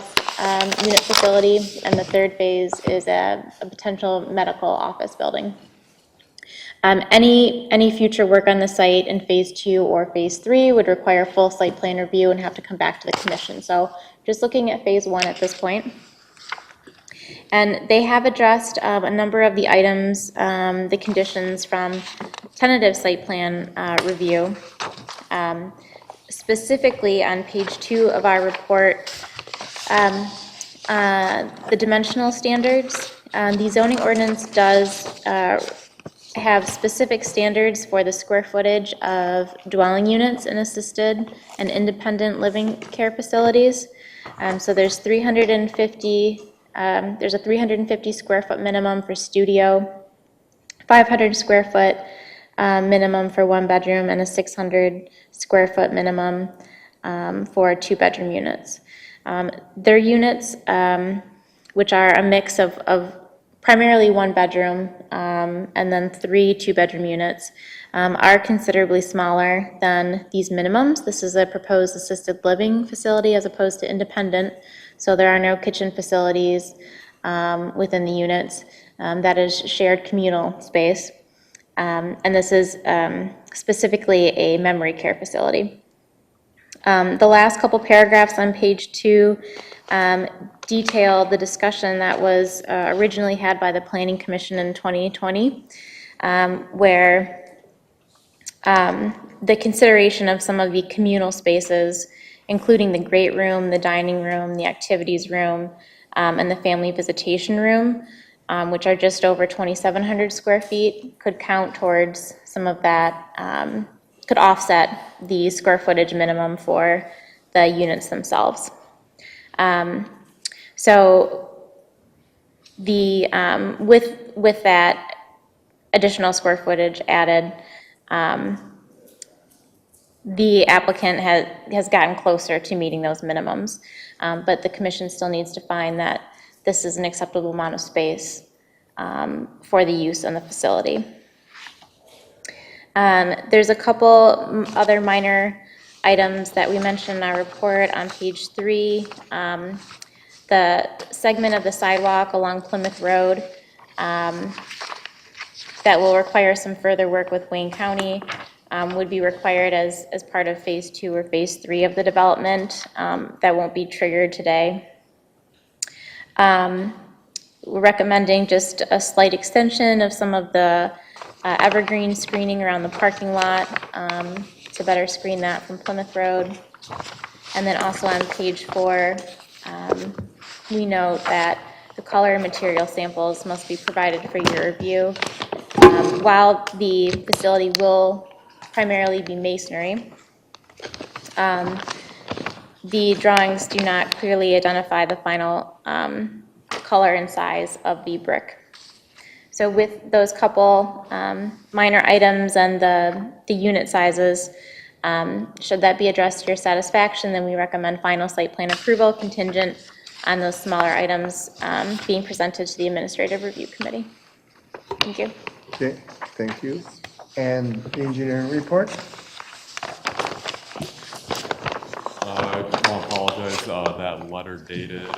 unit facility, and the third phase is a potential medical office building. Any future work on the site in phase 2 or phase 3 would require full site plan review and have to come back to the commission. So just looking at phase 1 at this point. And they have addressed a number of the items, the conditions from tentative site plan review. Specifically on page 2 of our report, the dimensional standards. The zoning ordinance does have specific standards for the square footage of dwelling units in assisted and independent living care facilities. So there's 350. There's a 350 square foot minimum for studio, 500 square foot minimum for 1 bedroom, and a 600 square foot minimum for 2 bedroom units. Their units, which are a mix of primarily 1 bedroom and then 3 2-bedroom units, are considerably smaller than these minimums. This is a proposed assisted living facility as opposed to independent, so there are no kitchen facilities within the units. That is shared communal space, and this is specifically a memory care facility. The last couple paragraphs on page 2 detail the discussion that was originally had by the Planning Commission in 2020, where the consideration of some of the communal spaces, including the great room, the dining room, the activities room, and the family visitation room, which are just over 2,700 square feet, could count towards some of that, could offset the square footage minimum for the units themselves. So the with that additional square footage added, the applicant has gotten closer to meeting those minimums, but the commission still needs to find that this is an acceptable amount of space for the use in the facility. There's a couple other minor items that we mentioned in our report on page 3. The segment of the sidewalk along Plymouth Road that will require some further work with Wayne County would be required as part of phase 2 or phase 3 of the development. That won't be triggered today. We're recommending just a slight extension of some of the evergreen screening around the parking lot to better screen that from Plymouth Road. And then also on page 4, we note that the color and material samples must be provided for your review. While the facility will primarily be masonry, the drawings do not clearly identify the final color and size of the brick. So with those couple minor items and the unit sizes, should that be addressed to your satisfaction, then we recommend final site plan approval contingent on those smaller items being presented to the Administrative Review Committee. Thank you. Okay, thank you. And the engineering report? I just want to apologize, that letter dated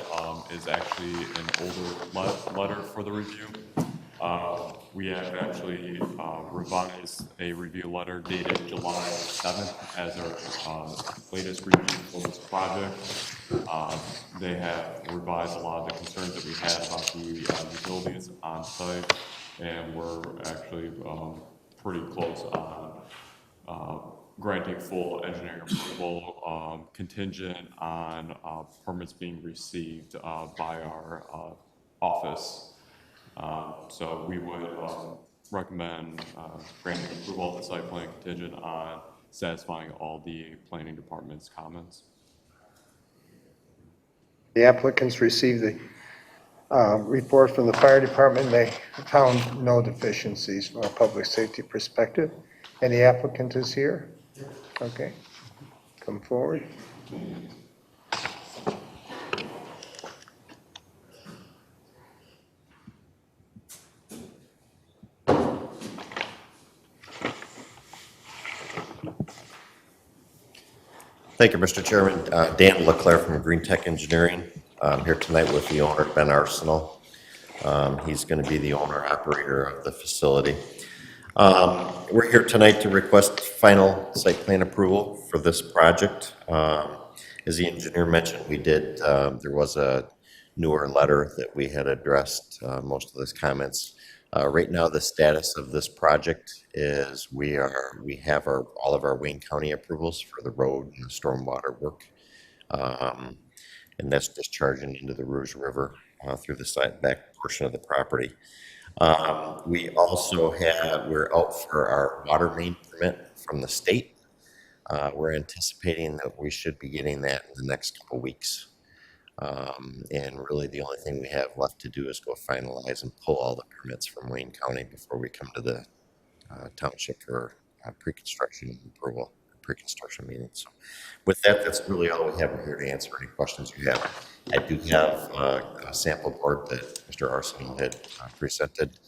is actually an older letter for the review. We have actually revised a review letter dated July 7th as our latest review for this project. They have revised a lot of the concerns that we had about the utilities on site, and we're actually pretty close on granting full engineering approval, contingent on permits being received by our office. So we would recommend granting approval of the site plan contingent on satisfying all the planning department's comments. The applicants received the report from the fire department. They found no deficiencies from a public safety perspective. And the applicant is here? Okay, come forward. Thank you, Mr. Chairman. Dan Leclerc from Green Tech Engineering. I'm here tonight with the owner, Ben Arsenal. He's going to be the owner-operator of the facility. We're here tonight to request final site plan approval for this project. As the engineer mentioned, there was a newer letter that we had addressed most of those comments. Right now, the status of this project is we have all of our Wayne County approvals for the road and the stormwater work. And that's discharging into the Rouge River through the back portion of the property. We're out for our water main permit from the state. We're anticipating that we should be getting that in the next couple weeks. And really the only thing we have left to do is go finalize and pull all the permits from Wayne County before we come to the township for pre-construction approval, pre-construction meeting. So with that, that's really all we have here to answer any questions you have. I do have a sample board that Mr. Arsenal had presented.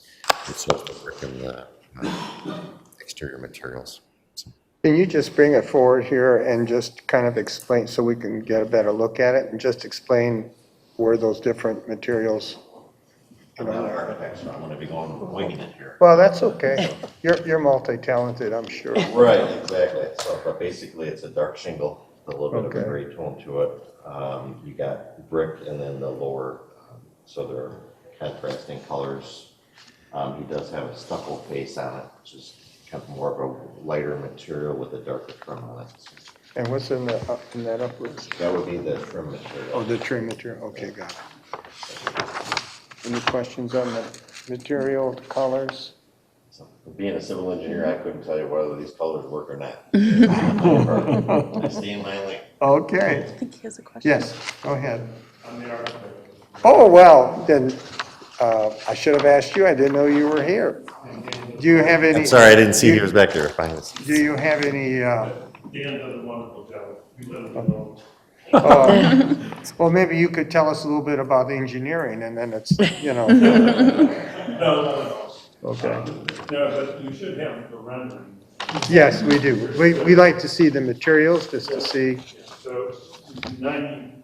It shows the brick and the exterior materials. So. Can you just bring it forward here and just kind of explain so we can get a better look at it and just explain where those different materials? I'm not an architect, so I'm going to be winging it here. Well, that's okay. You're multi-talented, I'm sure. Right, exactly. So, but basically, it's a dark shingle, a little bit of a gray tone to it. You got brick and then the lower, so they're contrasting colors. He does have a stucco face on it, which is kind of more of a lighter material with a darker trim on it. And what's in that upwards? That would be the trim material. Oh, the trim material. Okay, got it. Any questions on the material, the colors? So, being a civil engineer, I couldn't tell you whether these colors work or not. I stay in my lane. Okay. I think he has a question. Yes, go ahead. I'm the architect. Oh, well, then I should have asked you. I didn't know you were here. Do you have any? I'm sorry, I didn't see he was back there. Do you have any? Dan does a wonderful job. We live alone. Well, maybe you could tell us a little bit about the engineering, and then it's, No. Okay. No, but we should have the rendering. Yes, we do. We like to see the materials, just to see. So 95%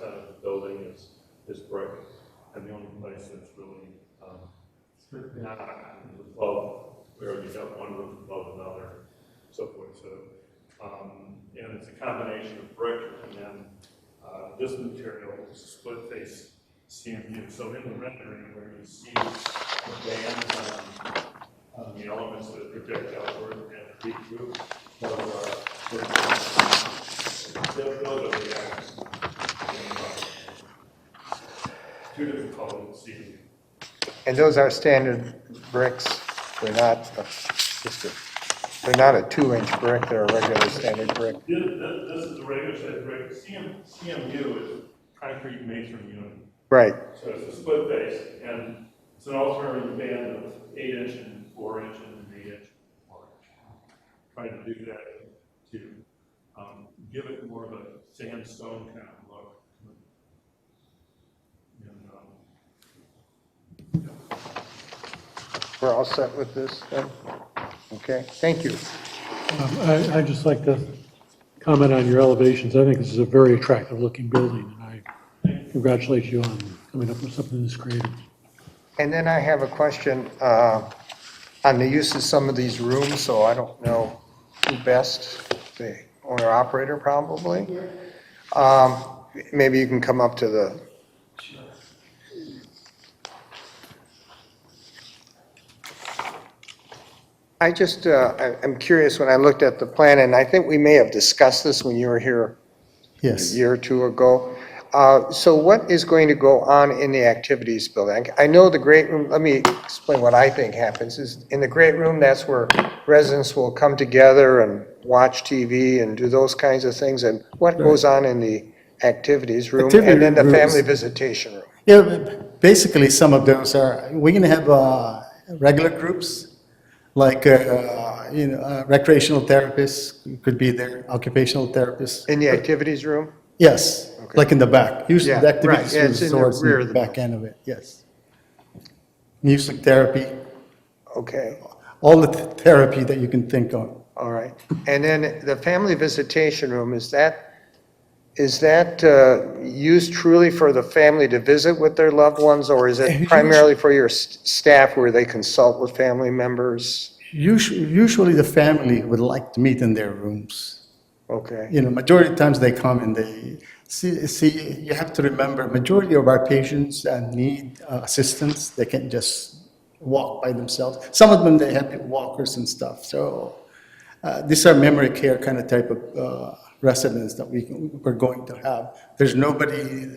of the building is brick, and the only place that's really not above, we already got one roof above another, so forth. So, and it's a combination of brick and then this material is a split face CMU. So in the rendering where you see the bands on the elements that project outward and the peak roof, those are the acts. Two different colors CMU. And those are standard bricks. They're not they're not a 2-inch brick. They're a regular standard brick. This is the regular size brick. CMU is concrete masonry unit. Right. So it's a split base, and it's an alternative band of 8-inch and 4-inch and 8-inch. Trying to do that to give it more of a sandstone kind of look. we're all set with this then? Okay, thank you. I'd just like to comment on your elevations. I think this is a very attractive-looking building, and I congratulate you on coming up with something this creative. And then I have a question on the use of some of these rooms, so I don't know who best, the owner-operator probably. Maybe you can come up to the... I'm curious, when I looked at the plan, and I think we may have discussed this when you were here Yes. a year or two ago. So what is going to go on in the activities building? I know the great room, let me explain what I think happens, is in the great room, that's where residents will come together and watch TV and do those kinds of things, and what goes on in the activities room, Activity and then the rooms. family visitation room? Yeah, basically, some of those are, we're going to have regular groups, like, recreational therapists could be there, occupational therapists. In the activities room? Yes, like in the back. Usually Yeah, the right, activities yeah, room it's is in the towards rear the of the back end of it, yes. Music therapy, Okay, all the therapy that you can think of. all right. And then the family visitation room, is that used truly for the family to visit with their loved ones, or is it primarily for your staff where they consult with family members? Usually the family would like to meet in their rooms. Okay. Majority of times they come and they see, you have to remember, majority of our patients need assistance. They can't just walk by themselves. Some of them, they have walkers and stuff. So these are memory care kind of type of residents that we're going to have. There's nobody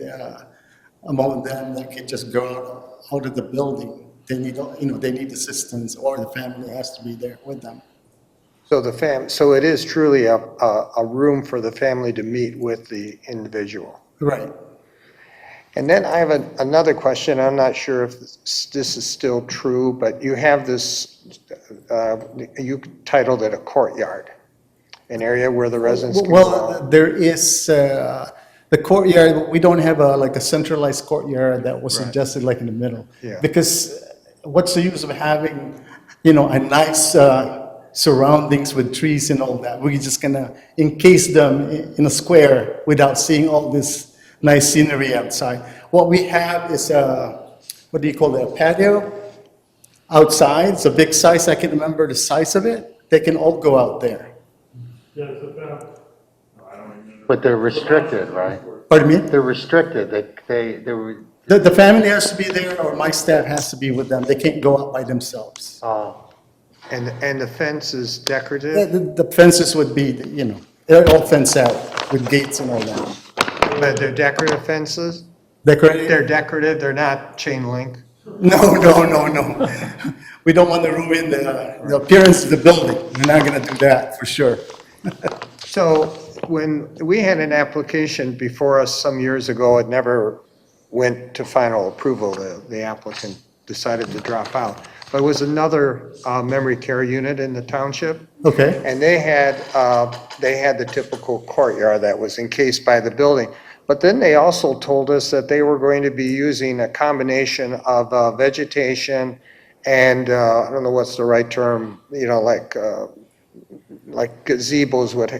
among them that can just go out of the building. They need, they need assistance, or the family has to be there with them. So so it is truly a room for the family to meet with the individual. Right. And then I have another question. I'm not sure if this is still true, but you have this, you titled it a courtyard, an area where the residents can Well, there is the courtyard. We don't have like a centralized courtyard that was suggested like in the middle. Yeah. Because what's the use of having, a nice surroundings with trees and all that? We're just gonna encase them in a square without seeing all this nice scenery outside. What we have is what do you call it, a patio outside. It's a big size. I can remember the size of it. They can all go out there. But they're restricted, right? Pardon me? They're restricted. They're The family has to be there, or my staff has to be with them. They can't go out by themselves. And the fence is decorative? The fences would be, they're all fenced out with gates and all that. But they're decorative fences? Decorative? They're decorative, they're not chain link? No. We don't want to ruin the appearance of the building. We're not going to do that, for sure. So when we had an application before us some years ago, it never went to final approval. The applicant decided to drop out. But it was another memory care unit in the township. Okay. And they had the typical courtyard that was encased by the building. But then they also told us that they were going to be using a combination of vegetation and, I don't know what's the right term, like gazebos with,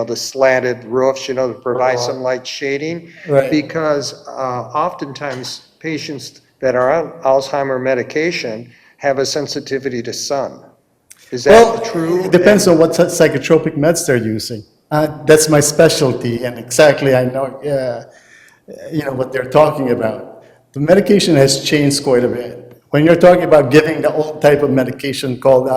the slanted roofs, to provide some light shading. Right. Because oftentimes patients that are on Alzheimer medication have a sensitivity to sun. Is that true? It depends on what psychotropic meds they're using. That's my specialty, and exactly I know, what they're talking about. The medication has changed quite a bit. When you're talking about giving the old type of medication called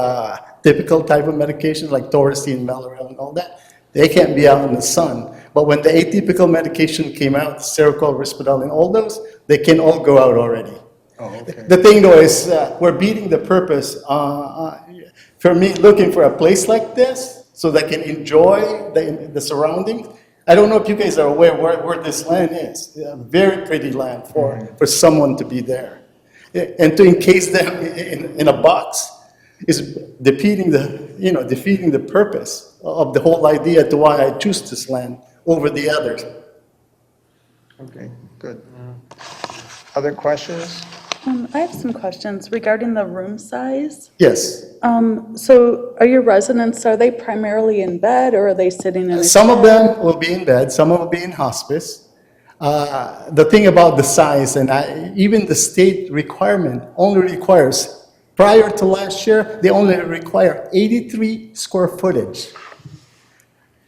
typical type of medication, like Toracin, Mellaril, and all that, they can't be out in the sun. But when the atypical medication came out, Seroquel, Risperdal, and all those, they can all go out already. Oh, okay. The thing though is we're beating the purpose. For me, looking for a place like this so they can enjoy the surroundings. I don't know if you guys are aware where this land is. Very pretty land for someone to be there. And to encase them in a box is defeating the purpose of the whole idea to why I choose this land over the others. Okay, good. Other questions? I have some questions regarding the room size. Yes. So are your residents, are they primarily in bed or are they sitting in a chair? Some of them will be in bed, some will be in hospice. The thing about the size, and even the state requirement only requires, prior to last year, they only require 83 square footage.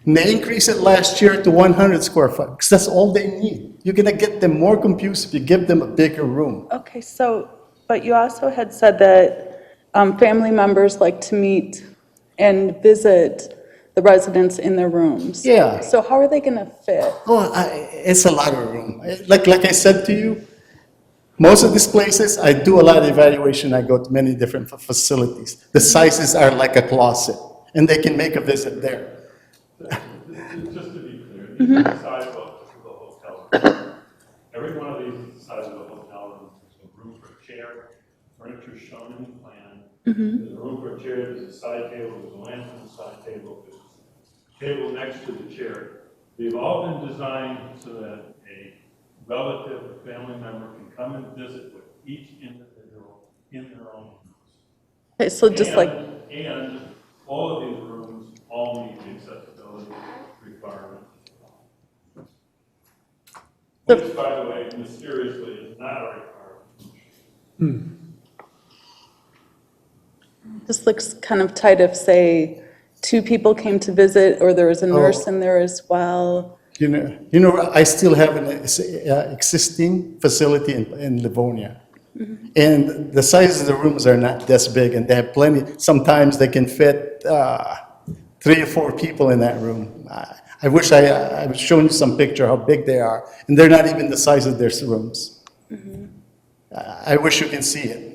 And they increased it last year to 100 square foot, because that's all they need. You're gonna get them more confused if you give them a bigger room. Okay, so, but you also had said that family members like to meet and visit the residents in their rooms. Yeah. So how are they gonna fit? Oh, it's a lot of room. Like I said to you, most of these places, I do a lot of evaluation. I go to many different facilities. The sizes are like a closet, and they can make a visit there. Just to be clear, these are the size of a typical hotel room. Every one of these is the size of a hotel room. There's a room for a chair, furniture shown in the plan. There's a room for a chair, there's a side table, there's a lamp on the side table, there's a table next to the chair. They've all been designed so that a relative or family member can come and visit with each individual in their own house. Okay, so just like, And all of these rooms all meet the accessibility requirement. Which, by the way, mysteriously is not a requirement. this looks kind of tight if, say, two people came to visit or there was a nurse in there as well. You know, I still have an existing facility in Livonia. And the size of the rooms are not this big, and they have plenty. Sometimes they can fit 3 or 4 people in that room. I wish I was showing you some picture how big they are, and they're not even the size of their rooms. I wish you can see it.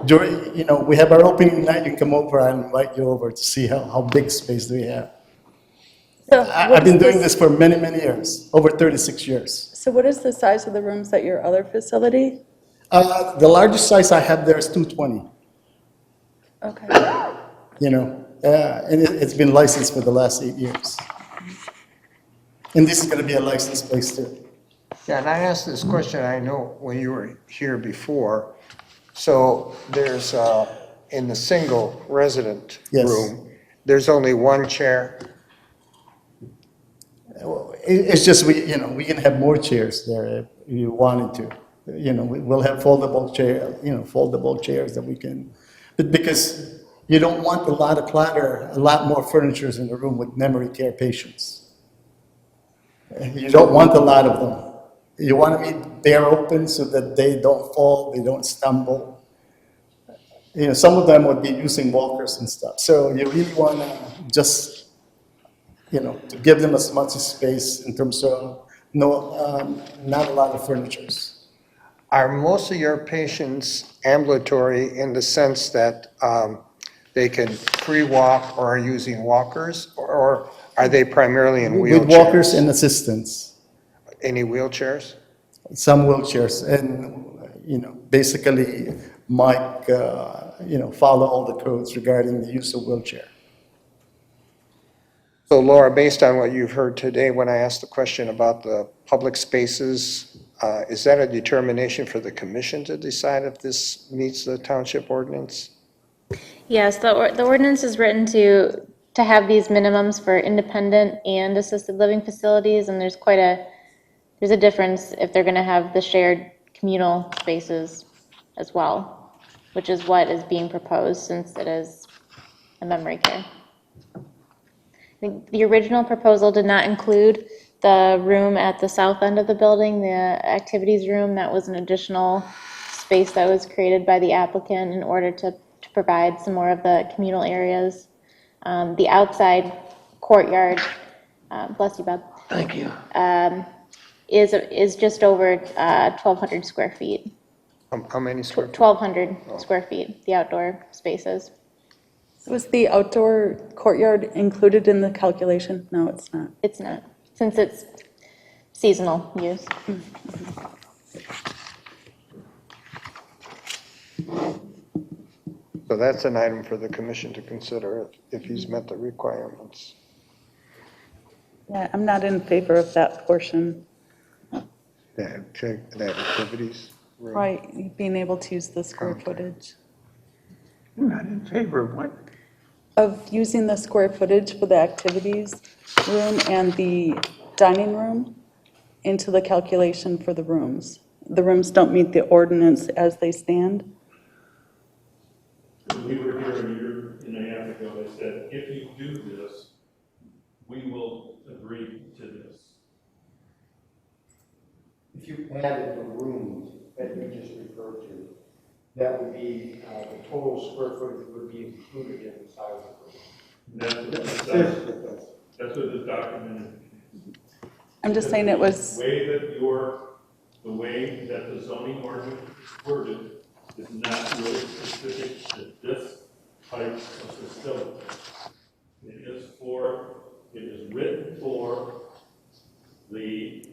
During, we have our opening night. You can come over. I'll invite you over to see how big space we have. So I've been doing this for many, many years, over 36 years. So what is the size of the rooms at your other facility? The largest size I have there is 220. Okay. And it's been licensed for the last 8 years. And this is going to be a licensed place too. Yeah, and I asked this question, I know when you were here before. So there's, in the single resident Yes. room, there's only one chair. It's just, we can have more chairs there if you wanted to. We'll have foldable chairs that we can, but because you don't want a lot of clutter, a lot more furniture in the room with memory care patients. You don't want a lot of them. You want to be bare open so that they don't fall, they don't stumble. Some of them would be using walkers and stuff. So you really want to just, to give them as much space in terms of not a lot of furnitures. Are most of your patients ambulatory in the sense that they can free walk or are using walkers? Or are they primarily in wheelchairs? With walkers and assistants. Any wheelchairs? Some wheelchairs. And, basically, Mike, follow all the codes regarding the use of wheelchair. So Laura, based on what you've heard today, when I asked the question about the public spaces, is that a determination for the commission to decide if this meets the township ordinance? Yes, the ordinance is written to have these minimums for independent and assisted living facilities, and there's a difference if they're gonna have the shared communal spaces as well, which is what is being proposed since it is a memory care. I think the original proposal did not include the room at the south end of the building, the activities room. That was an additional space that was created by the applicant in order to provide some more of the communal areas. The outside courtyard, bless you, Bob. Thank you. Is just over 1,200 square feet. How many square feet? 1,200 square feet, the outdoor spaces. Was the outdoor courtyard included in the calculation? No, it's not. It's not, since it's seasonal use. So that's an item for the commission to consider if he's met the requirements. Yeah, I'm not in favor of that portion. The activities. room. Right, being able to use the square footage. I'm not in favor of what? Of using the square footage for the activities room and the dining room into the calculation for the rooms. The rooms don't meet the ordinance as they stand. We were here a year and a half ago, they said, if you do this, we will agree to this. If you added the rooms that you just referred to, that would be, the total square footage would be included in the size of the room. That's what this document I'm just saying it was, the way that the zoning ordinance is worded is not really specific to this type of facility. It is written for the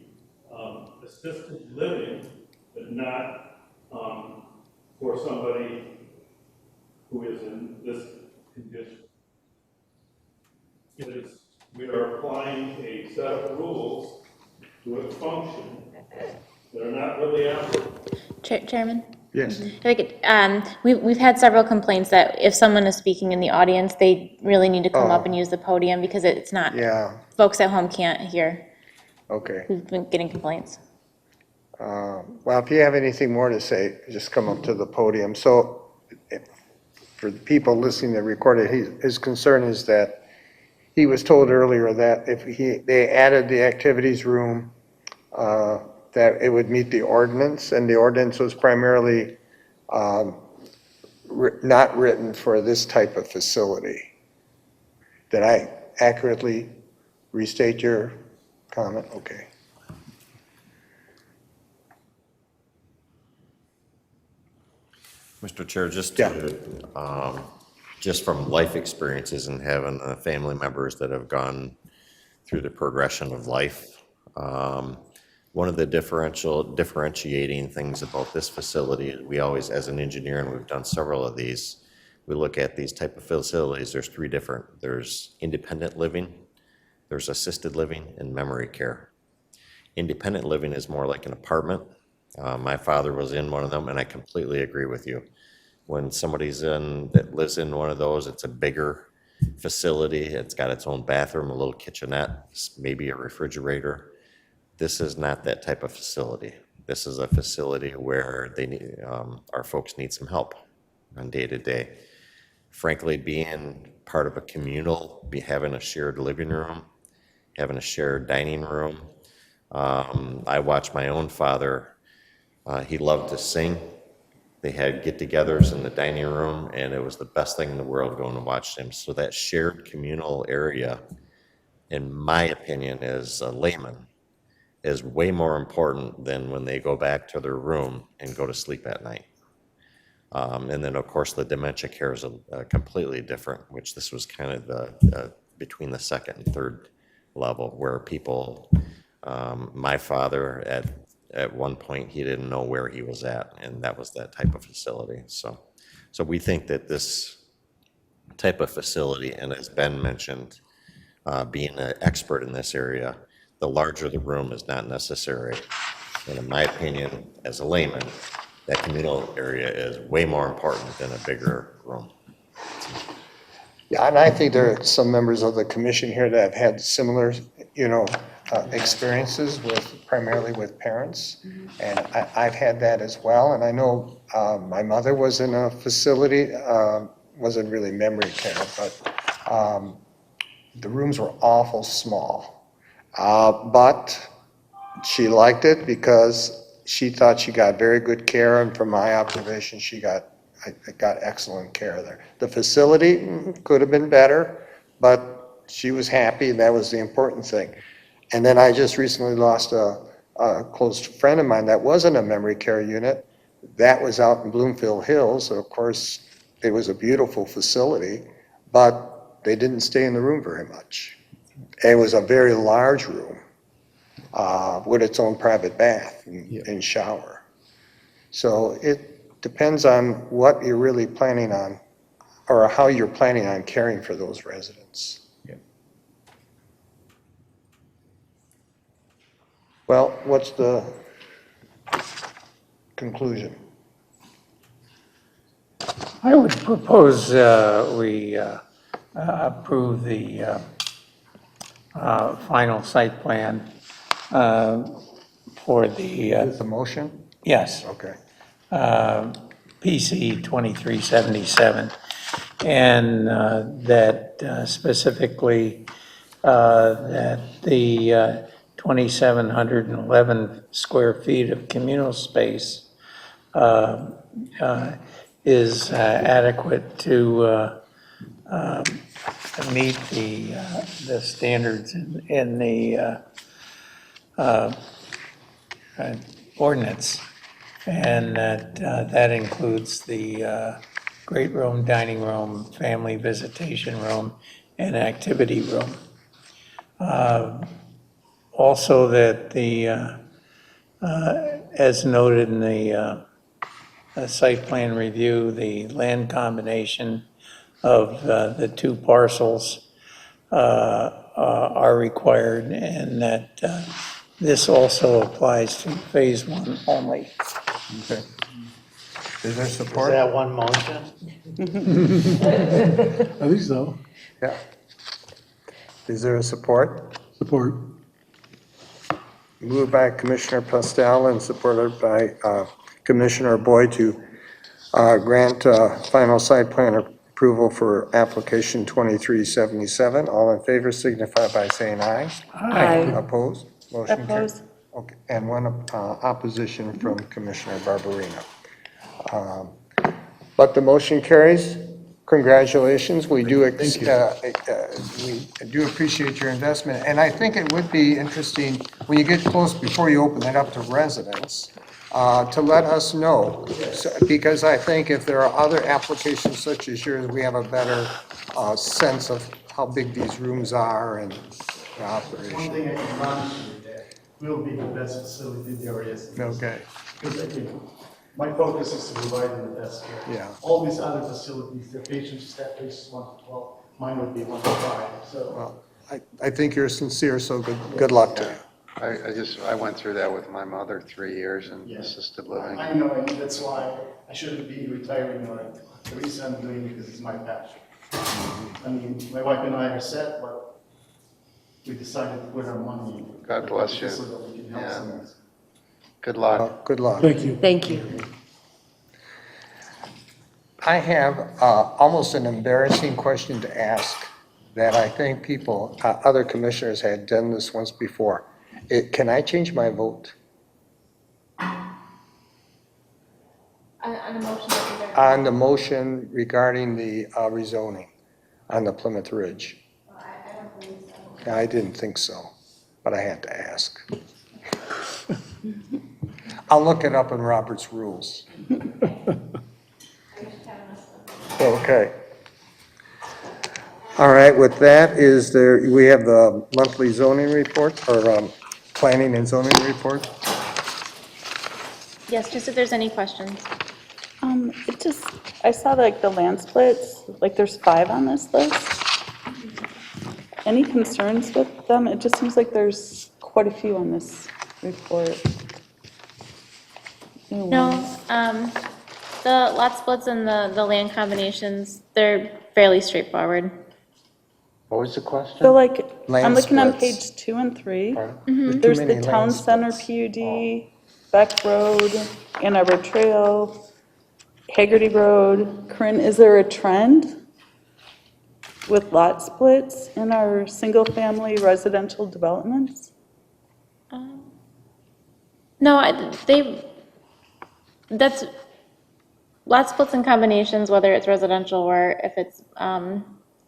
assisted living, but not for somebody who is in this condition. We are applying a set of rules to a function that are not really applicable. Chairman? Yes. We've had several complaints that if someone is speaking in the audience, they really need to come up and use the podium because it's not, Yeah, folks at home can't hear. okay. We've been getting complaints. Well, if you have anything more to say, just come up to the podium. So for the people listening to record it, his concern is that he was told earlier that if they added the activities room, that it would meet the ordinance, and the ordinance was primarily not written for this type of facility. Did I accurately restate your comment? Okay. Mr. Chair, just from life experiences and having family members that have gone through the progression of life, one of the differentiating things about this facility is we always, as an engineer, and we've done several of these, we look at these type of facilities, there's three different. There's independent living, there's assisted living, and memory care. Independent living is more like an apartment. My father was in one of them, and I completely agree with you. When somebody's that lives in one of those, it's a bigger facility. It's got its own bathroom, a little kitchenette, maybe a refrigerator. This is not that type of facility. This is a facility where our folks need some help on day to day. Frankly, being part of a communal, having a shared living room, having a shared dining room. I watched my own father. He loved to sing. They had get-togethers in the dining room, and it was the best thing in the world going to watch him. So that shared communal area, in my opinion, as a layman, is way more important than when they go back to their room and go to sleep at night. And then, of course, the dementia care is completely different, which this was kind of between the second and third level, where people, my father at one point, he didn't know where he was at, and that was that type of facility. So we think that this type of facility, and as Ben mentioned, being an expert in this area, the larger the room is not necessary. And in my opinion, as a layman, that communal area is way more important than a bigger room. Yeah, and I think there are some members of the commission here that have had similar, experiences primarily with parents. And I've had that as well. And I know my mother was in a facility, wasn't really memory care, but the rooms were awful small. But she liked it because she thought she got very good care. And from my observation, I got excellent care there. The facility could have been better, but she was happy, and that was the important thing. And then I just recently lost a close friend of mine that was in a memory care unit. That was out in Bloomfield Hills. So of course, it was a beautiful facility, but they didn't stay in the room very much. It was a very large room with its own private bath and shower. So it depends on what you're really planning on, or how you're planning on caring for those residents. Well, conclusion? I would propose we approve the final site plan for the, Is the motion? yes, Okay. PC 2377, and that specifically that the 2,711 square feet of communal space is adequate to meet the standards in the ordinance, and that includes the great room, dining room, family visitation room, and activity room. Also that the, as noted in the site plan review, the land combination of the two parcels are required, and that this also applies to phase one only. Okay. Is there Is support? that one motion? I think so. Yeah. Is there a support? Support. Moved by Commissioner Pastel and supported by Commissioner Boyd to grant final site plan approval for application 2377. All in favor signify by saying aye. Aye. Opposed? Motion carries. Opposed? Okay, and one opposition from Commissioner Barberina. But the motion carries. Congratulations. We do appreciate your investment. And I think it would be interesting, when you get close, before you open it up to residents, to let us know. Because I think if there are other applications such as yours, we have a better sense of how big these rooms are and the One operation. thing I can promise you, that will be the best facility there is. Okay. Because, my focus is to provide them the best care. Yeah. All these other facilities, their patients, staff patients 1 to 12, mine would be 1 to 5, so. Well, I think you're sincere, so good luck to you. I went through that with my mother 3 years in Yeah. assisted living. I know, and that's why I shouldn't be retiring, or the reason I'm doing it is it's my passion. I mean, my wife and I are set, but we decided to put our money in. God bless you. So that we can help Yeah. someone. Good luck. Good luck. Thank you. Thank you. I have almost an embarrassing question to ask that I think people, other commissioners had done this once before. Can I change my vote? On a motion that we On the motion regarding the rezoning on the Plymouth Ridge? I don't believe so. I didn't think so, but I had to ask. I'll look it up in Robert's rules. Okay. All right, with that, we have the monthly zoning report, or planning and zoning report? Yes, just if there's any questions. I saw like the land splits, like there's 5 on this list. Any concerns with them? It just seems like there's quite a few on this report. No, the lot splits and the land combinations, they're fairly straightforward. What was the question? So like, Land I'm looking on splits. page 2 and 3. There's too There's many the town land center splits. PUD, Beck Road, Ann Arbor Trail, Haggerty Road, Corinne. Is there a trend with lot splits in our single-family residential developments? No, that's, lot splits and combinations, whether it's residential or if it's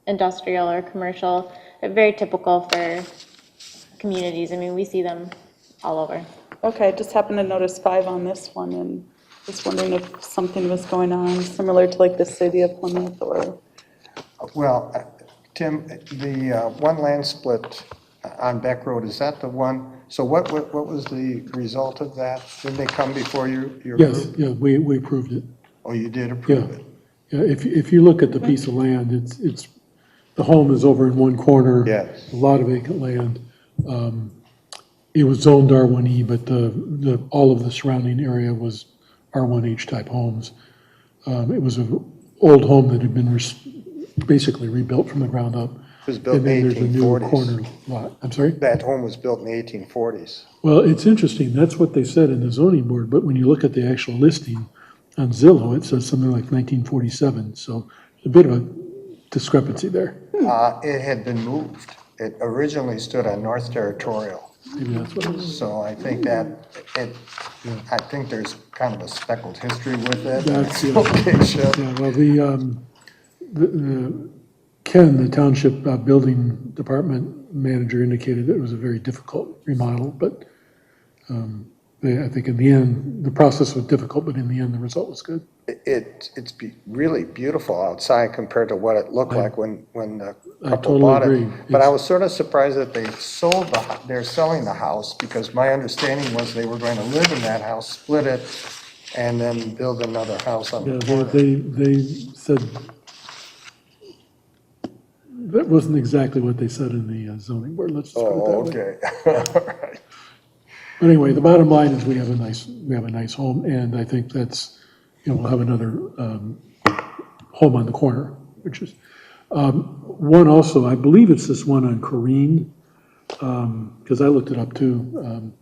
industrial or commercial, they're very typical for communities. I mean, we see them all over. Okay, I just happened to notice 5 on this one, and just wondering if something was going on similar to like the city of Plymouth or... Well, Tim, the one land split on Beck Road, is that the one? So what was the result of that? Didn't they come before your Yes, group? yeah, we approved it. Oh, you did Yeah. approve it? Yeah, if you look at the piece of land, it's, the home is over in one corner. Yes. A lot of vacant land. It was zoned R1E, but all of the surrounding area was R1H type homes. It was an old home that had been basically rebuilt from the ground up. It was built in And the then there's a new 1840s. corner lot. I'm sorry? That home was built in the 1840s. Well, it's interesting, that's what they said in the zoning board, but when you look at the actual listing on Zillow, it says something like 1947, so a bit of a discrepancy there. It had been moved. It originally stood on North Territorial. Maybe that's what it is. So I think that I think there's kind of a speckled history with it. That's, yeah. Location. Yeah, well, the Ken, the township building department manager, indicated it was a very difficult remodel, but I think in the end, the process was difficult, but in the end, the result was good. It's really beautiful outside compared to what it looked like when the I couple totally bought agree. it. But I was sort of surprised that they're selling the house, because my understanding was they were going to live in that house, split it, and then build another house on Yeah, the corner. they said, that wasn't exactly what they said in the zoning board, let's just put it that way. Oh, okay. But anyway, the bottom line is we have a nice home, and I think that's, we'll have another home on the corner, which is, one also, I believe it's this one on Corrine, because I looked it up too.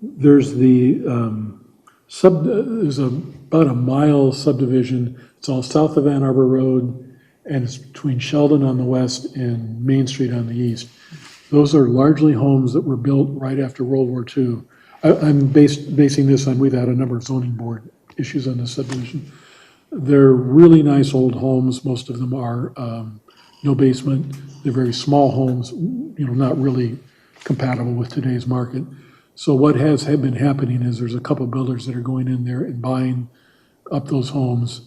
There's there's about a mile subdivision, it's all south of Ann Arbor Road, and it's between Sheldon on the west and Main Street on the east. Those are largely homes that were built right after World War II. I'm basing this on, we've had a number of zoning board issues on this subdivision. They're really nice old homes. Most of them are no basement. They're very small homes, not really compatible with today's market. So what has been happening is there's a couple of builders that are going in there and buying up those homes.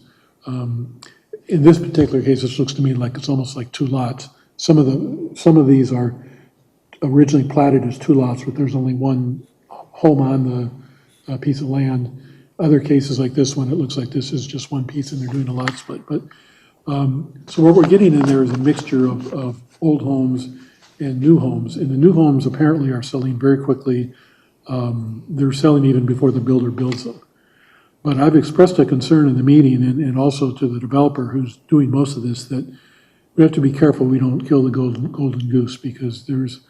In this particular case, this looks to me like it's almost like two lots. Some of these are originally platted as two lots, but there's only one home on the piece of land. Other cases like this one, it looks like this is just one piece and they're doing a lot split. But so what we're getting in there is a mixture of old homes and new homes. And the new homes apparently are selling very quickly. They're selling even before the builder builds them. But I've expressed a concern in the meeting and also to the developer who's doing most of this, that we have to be careful we don't kill the golden goose, because there's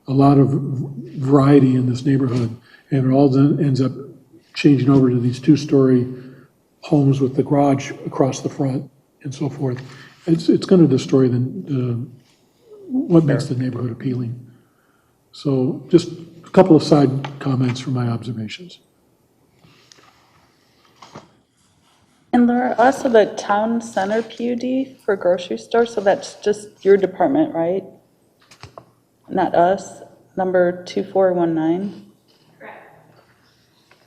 a lot of variety in this neighborhood, and it all ends up changing over to these two-story homes with the garage across the front and so forth. It's going to destroy what makes the neighborhood appealing. So just a couple of side comments from my observations. And there are also the town center PUD for grocery store, so that's just your department, right? Not us, number 2419?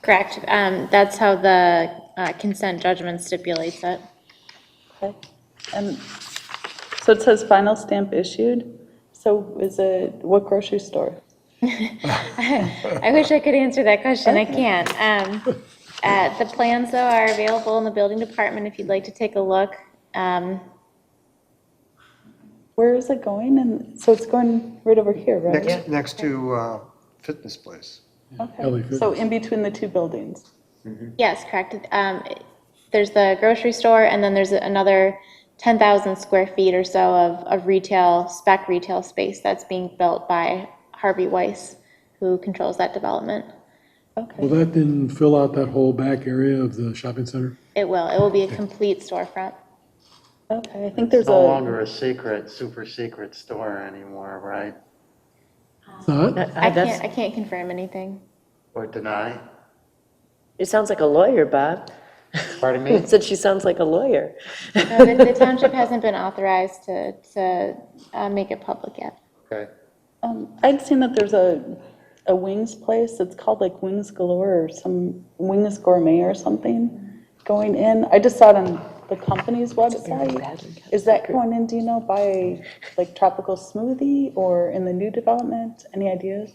Correct. That's how the consent judgment stipulates it. Okay. And so it says final stamp issued, so what grocery store? I wish I could answer that question. I can't. The plans, though, are available in the building department if you'd like to take a look. Where is it going? And so it's going right over here, right? Next to Fitness Place. Okay, so in between the two buildings. Yes, correct. There's the grocery store, and then there's another 10,000 square feet or so of retail, spec retail space that's being built by Harvey Weiss, who controls that development. Will that then fill out that whole back area of the shopping center? It will. It will be a complete storefront. Okay, I think there's No longer a super secret store anymore, right? Not? I can't confirm anything. Or deny? It sounds like a lawyer, Bob. Pardon me? Said she sounds like a lawyer. No, the township hasn't been authorized to make it public yet. Okay. I'd seen that there's a wings place, it's called like Wings Galore or some Wings Gourmet or something going in. I just saw it on the company's website. Is that going in, do you know, by like Tropical Smoothie or in the new development? Any ideas?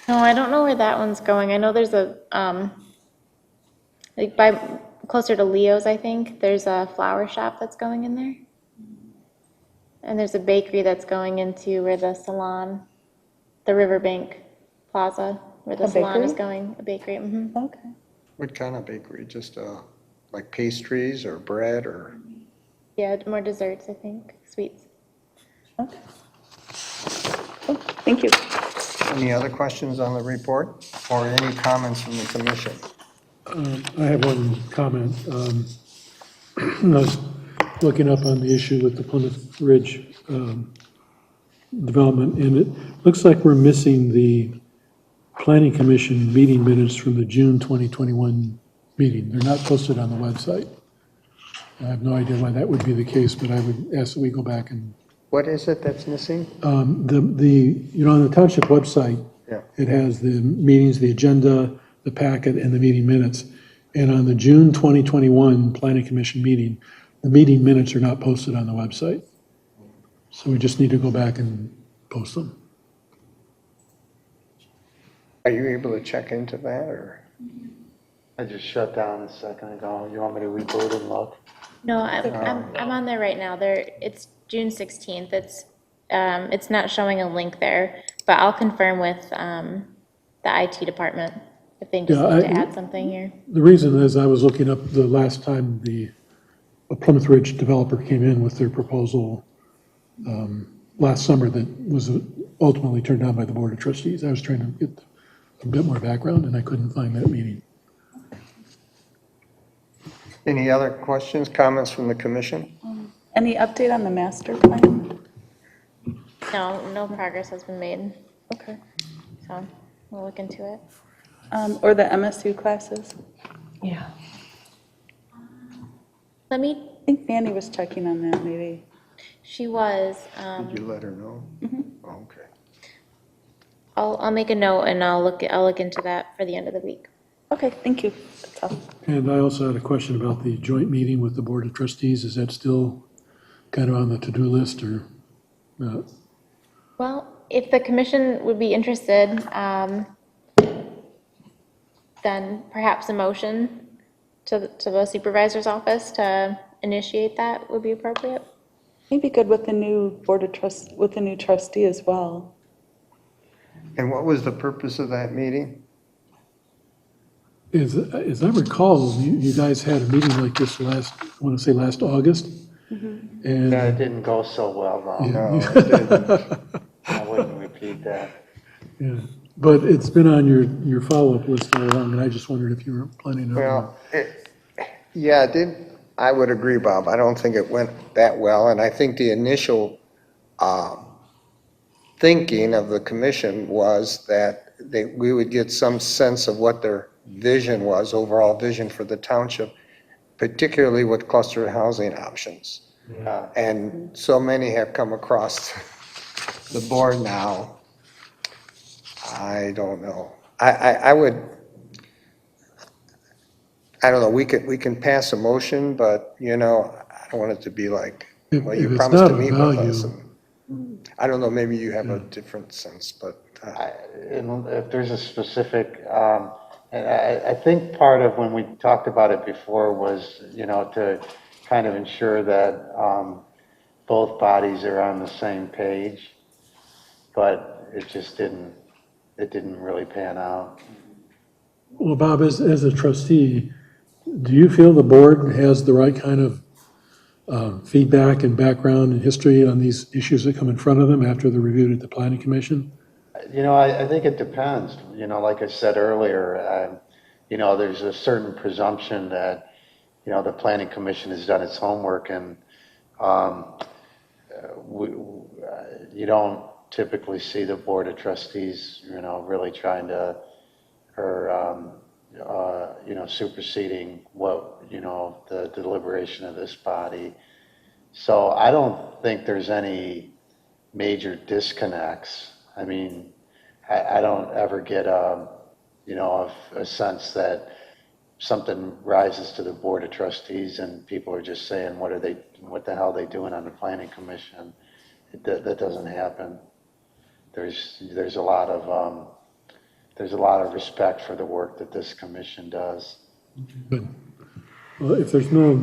No, I don't know where that one's going. I know there's a, like by, closer to Leo's, I think, there's a flower shop that's going in there. And there's a bakery that's going into where the salon, the Riverbank Plaza where the A salon is bakery? going, a bakery. Okay. What kind of bakery? Just like pastries or bread or? Yeah, more desserts, I think, sweets. Thank you. Any other questions on the report or any comments from the commission? I have one comment. I was looking up on the issue with the Plymouth Ridge development, and it looks like we're missing the Planning Commission meeting minutes from the June 2021 meeting. They're not posted on the website. I have no idea why that would be the case, but I would ask that we go back and, What is it that's missing? on the township website, Yeah. it has the meetings, the agenda, the packet, and the meeting minutes. And on the June 2021 Planning Commission meeting, the meeting minutes are not posted on the website. So we just need to go back and post them. Are you able to check into that or? I just shut down a second ago. You want me to reboot and look? No, I'm on there right now. It's June 16th. It's not showing a link there, but I'll confirm with the IT department if they just Yeah, need to add something here. The reason is I was looking up the last time a Plymouth Ridge developer came in with their proposal last summer that was ultimately turned down by the Board of Trustees. I was trying to get a bit more background, and I couldn't find that meeting. Any other questions, comments from the commission? Any update on the master plan? No progress has been made, Okay. so we'll look into it. Or the MSU classes? Yeah. Let me, I think Fanny was checking on that, maybe. she was, Did you let her know? Oh, okay. I'll make a note and I'll look into that for the end of the week. Okay, thank you. That's all. And I also had a question about the joint meeting with the Board of Trustees. Is that still kind of on the to-do list or not? Well, if the commission would be interested, then perhaps a motion to the supervisor's office to initiate that would be appropriate. Maybe good with the new with the new trustee as well. And what was the purpose of that meeting? As I recall, you guys had a meeting like this last August. And Yeah, it didn't go so well, though. No, it didn't. I wouldn't repeat that. Yeah, but it's been on your follow-up list all along, and I just wondered if you were planning on. Well, yeah, it did. I would agree, Bob. I don't think it went that well, and I think the initial thinking of the commission was that we would get some sense of what their vision was, overall vision for the township, particularly with cluster housing options. And so many have come across the board now. I don't know. I don't know, we can pass a motion, but, I don't want it to be like, well, you If it's promised not to of meet with value. us. I don't know, maybe you have a different sense, but, And if there's a specific, and I think part of when we talked about it before was, to kind of ensure that both bodies are on the same page, but it just didn't really pan out. Well, Bob, as a trustee, do you feel the board has the right kind of feedback and background and history on these issues that come in front of them after they're reviewed at the planning commission? I think it depends. Like I said earlier, there's a certain presumption that, the planning commission has done its homework, and you don't typically see the board of trustees, really trying to, or, superseding what, the deliberation of this body. So I don't think there's any major disconnects. I mean, I don't ever get a sense that something rises to the board of trustees and people are just saying, what the hell are they doing on the planning commission? That doesn't happen. There's a lot of respect for the work that this commission does. But, well, if there's no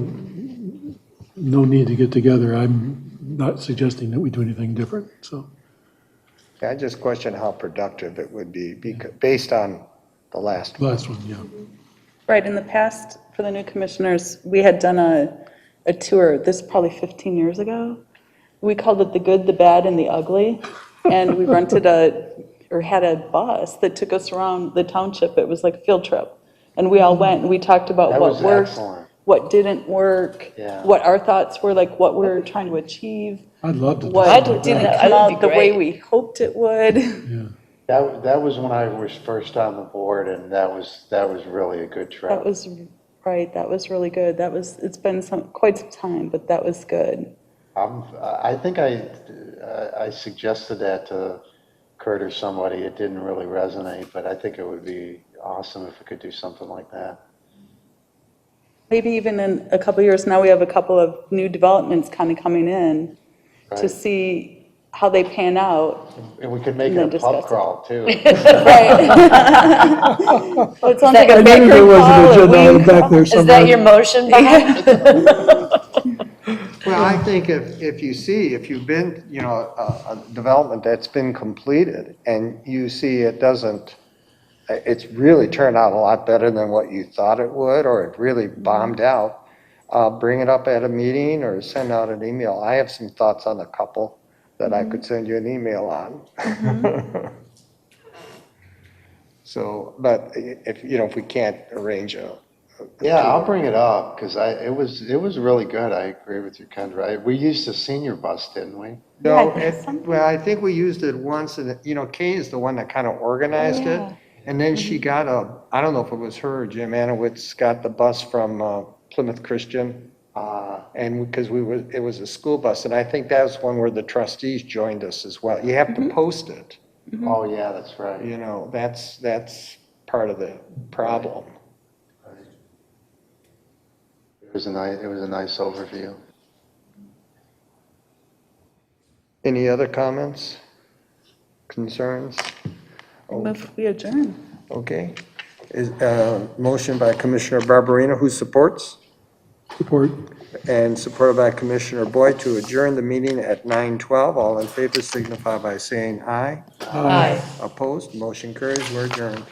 need to get together, I'm not suggesting that we do anything different, so. I just question how productive it would be, based on the last one. Last one, yeah. Right, in the past, for the new commissioners, we had done a tour, this is probably 15 years ago. We called it the good, the bad, and the ugly. And we rented had a bus that took us around the township. It was like a field trip. And we all went and we talked about That what was worked, excellent. what didn't work, Yeah. what our thoughts were, like what we're trying to achieve, I'd love to do what something like didn't that. come That would be out the way great. we hoped it would. Yeah. That was when I was first on the board, and that was really a good trip. That was, right, that was really good. It's been quite some time, but that was good. I think I suggested that to Kurt or somebody. It didn't really resonate, but I think it would be awesome if we could do something like that. Maybe even in a couple of years, now we have a couple of new developments kind of coming in to Right. see how they pan out. And we could make And it a then pub discuss it. crawl too. Right. Well, it sounds like I a knew there banquet was an call, a agenda wing item back call. there Is somewhere. that your motion, Bob? Well, I think if you've been, a development that's been completed and you see it's really turned out a lot better than what you thought it would, or it really bombed out, bring it up at a meeting or send out an email. I have some thoughts on a couple that I could send you an email on. So, but if we can't arrange Yeah, I'll bring it up, because it was really good. I agree with you, Kendra. We used a senior bus, didn't we? No, Yeah, something. well, I think we used it once, and, Kay is the one that kind of organized it. And then she got I don't know if it was her or Jim Anowitz got the bus from Plymouth Christian. And because it was a school bus, and I think that was one where the trustees joined us as well. You have to post it, Oh, yeah, that's right. that's part of the problem. It was a nice overview. Any other comments, concerns? Move we adjourn. Okay. Is, motion by Commissioner Barberina, who supports? Support. And supported by Commissioner Boyd to adjourn the meeting at 9:12. All in favor signify by saying aye. Aye. Opposed, motion carries, we're adjourned.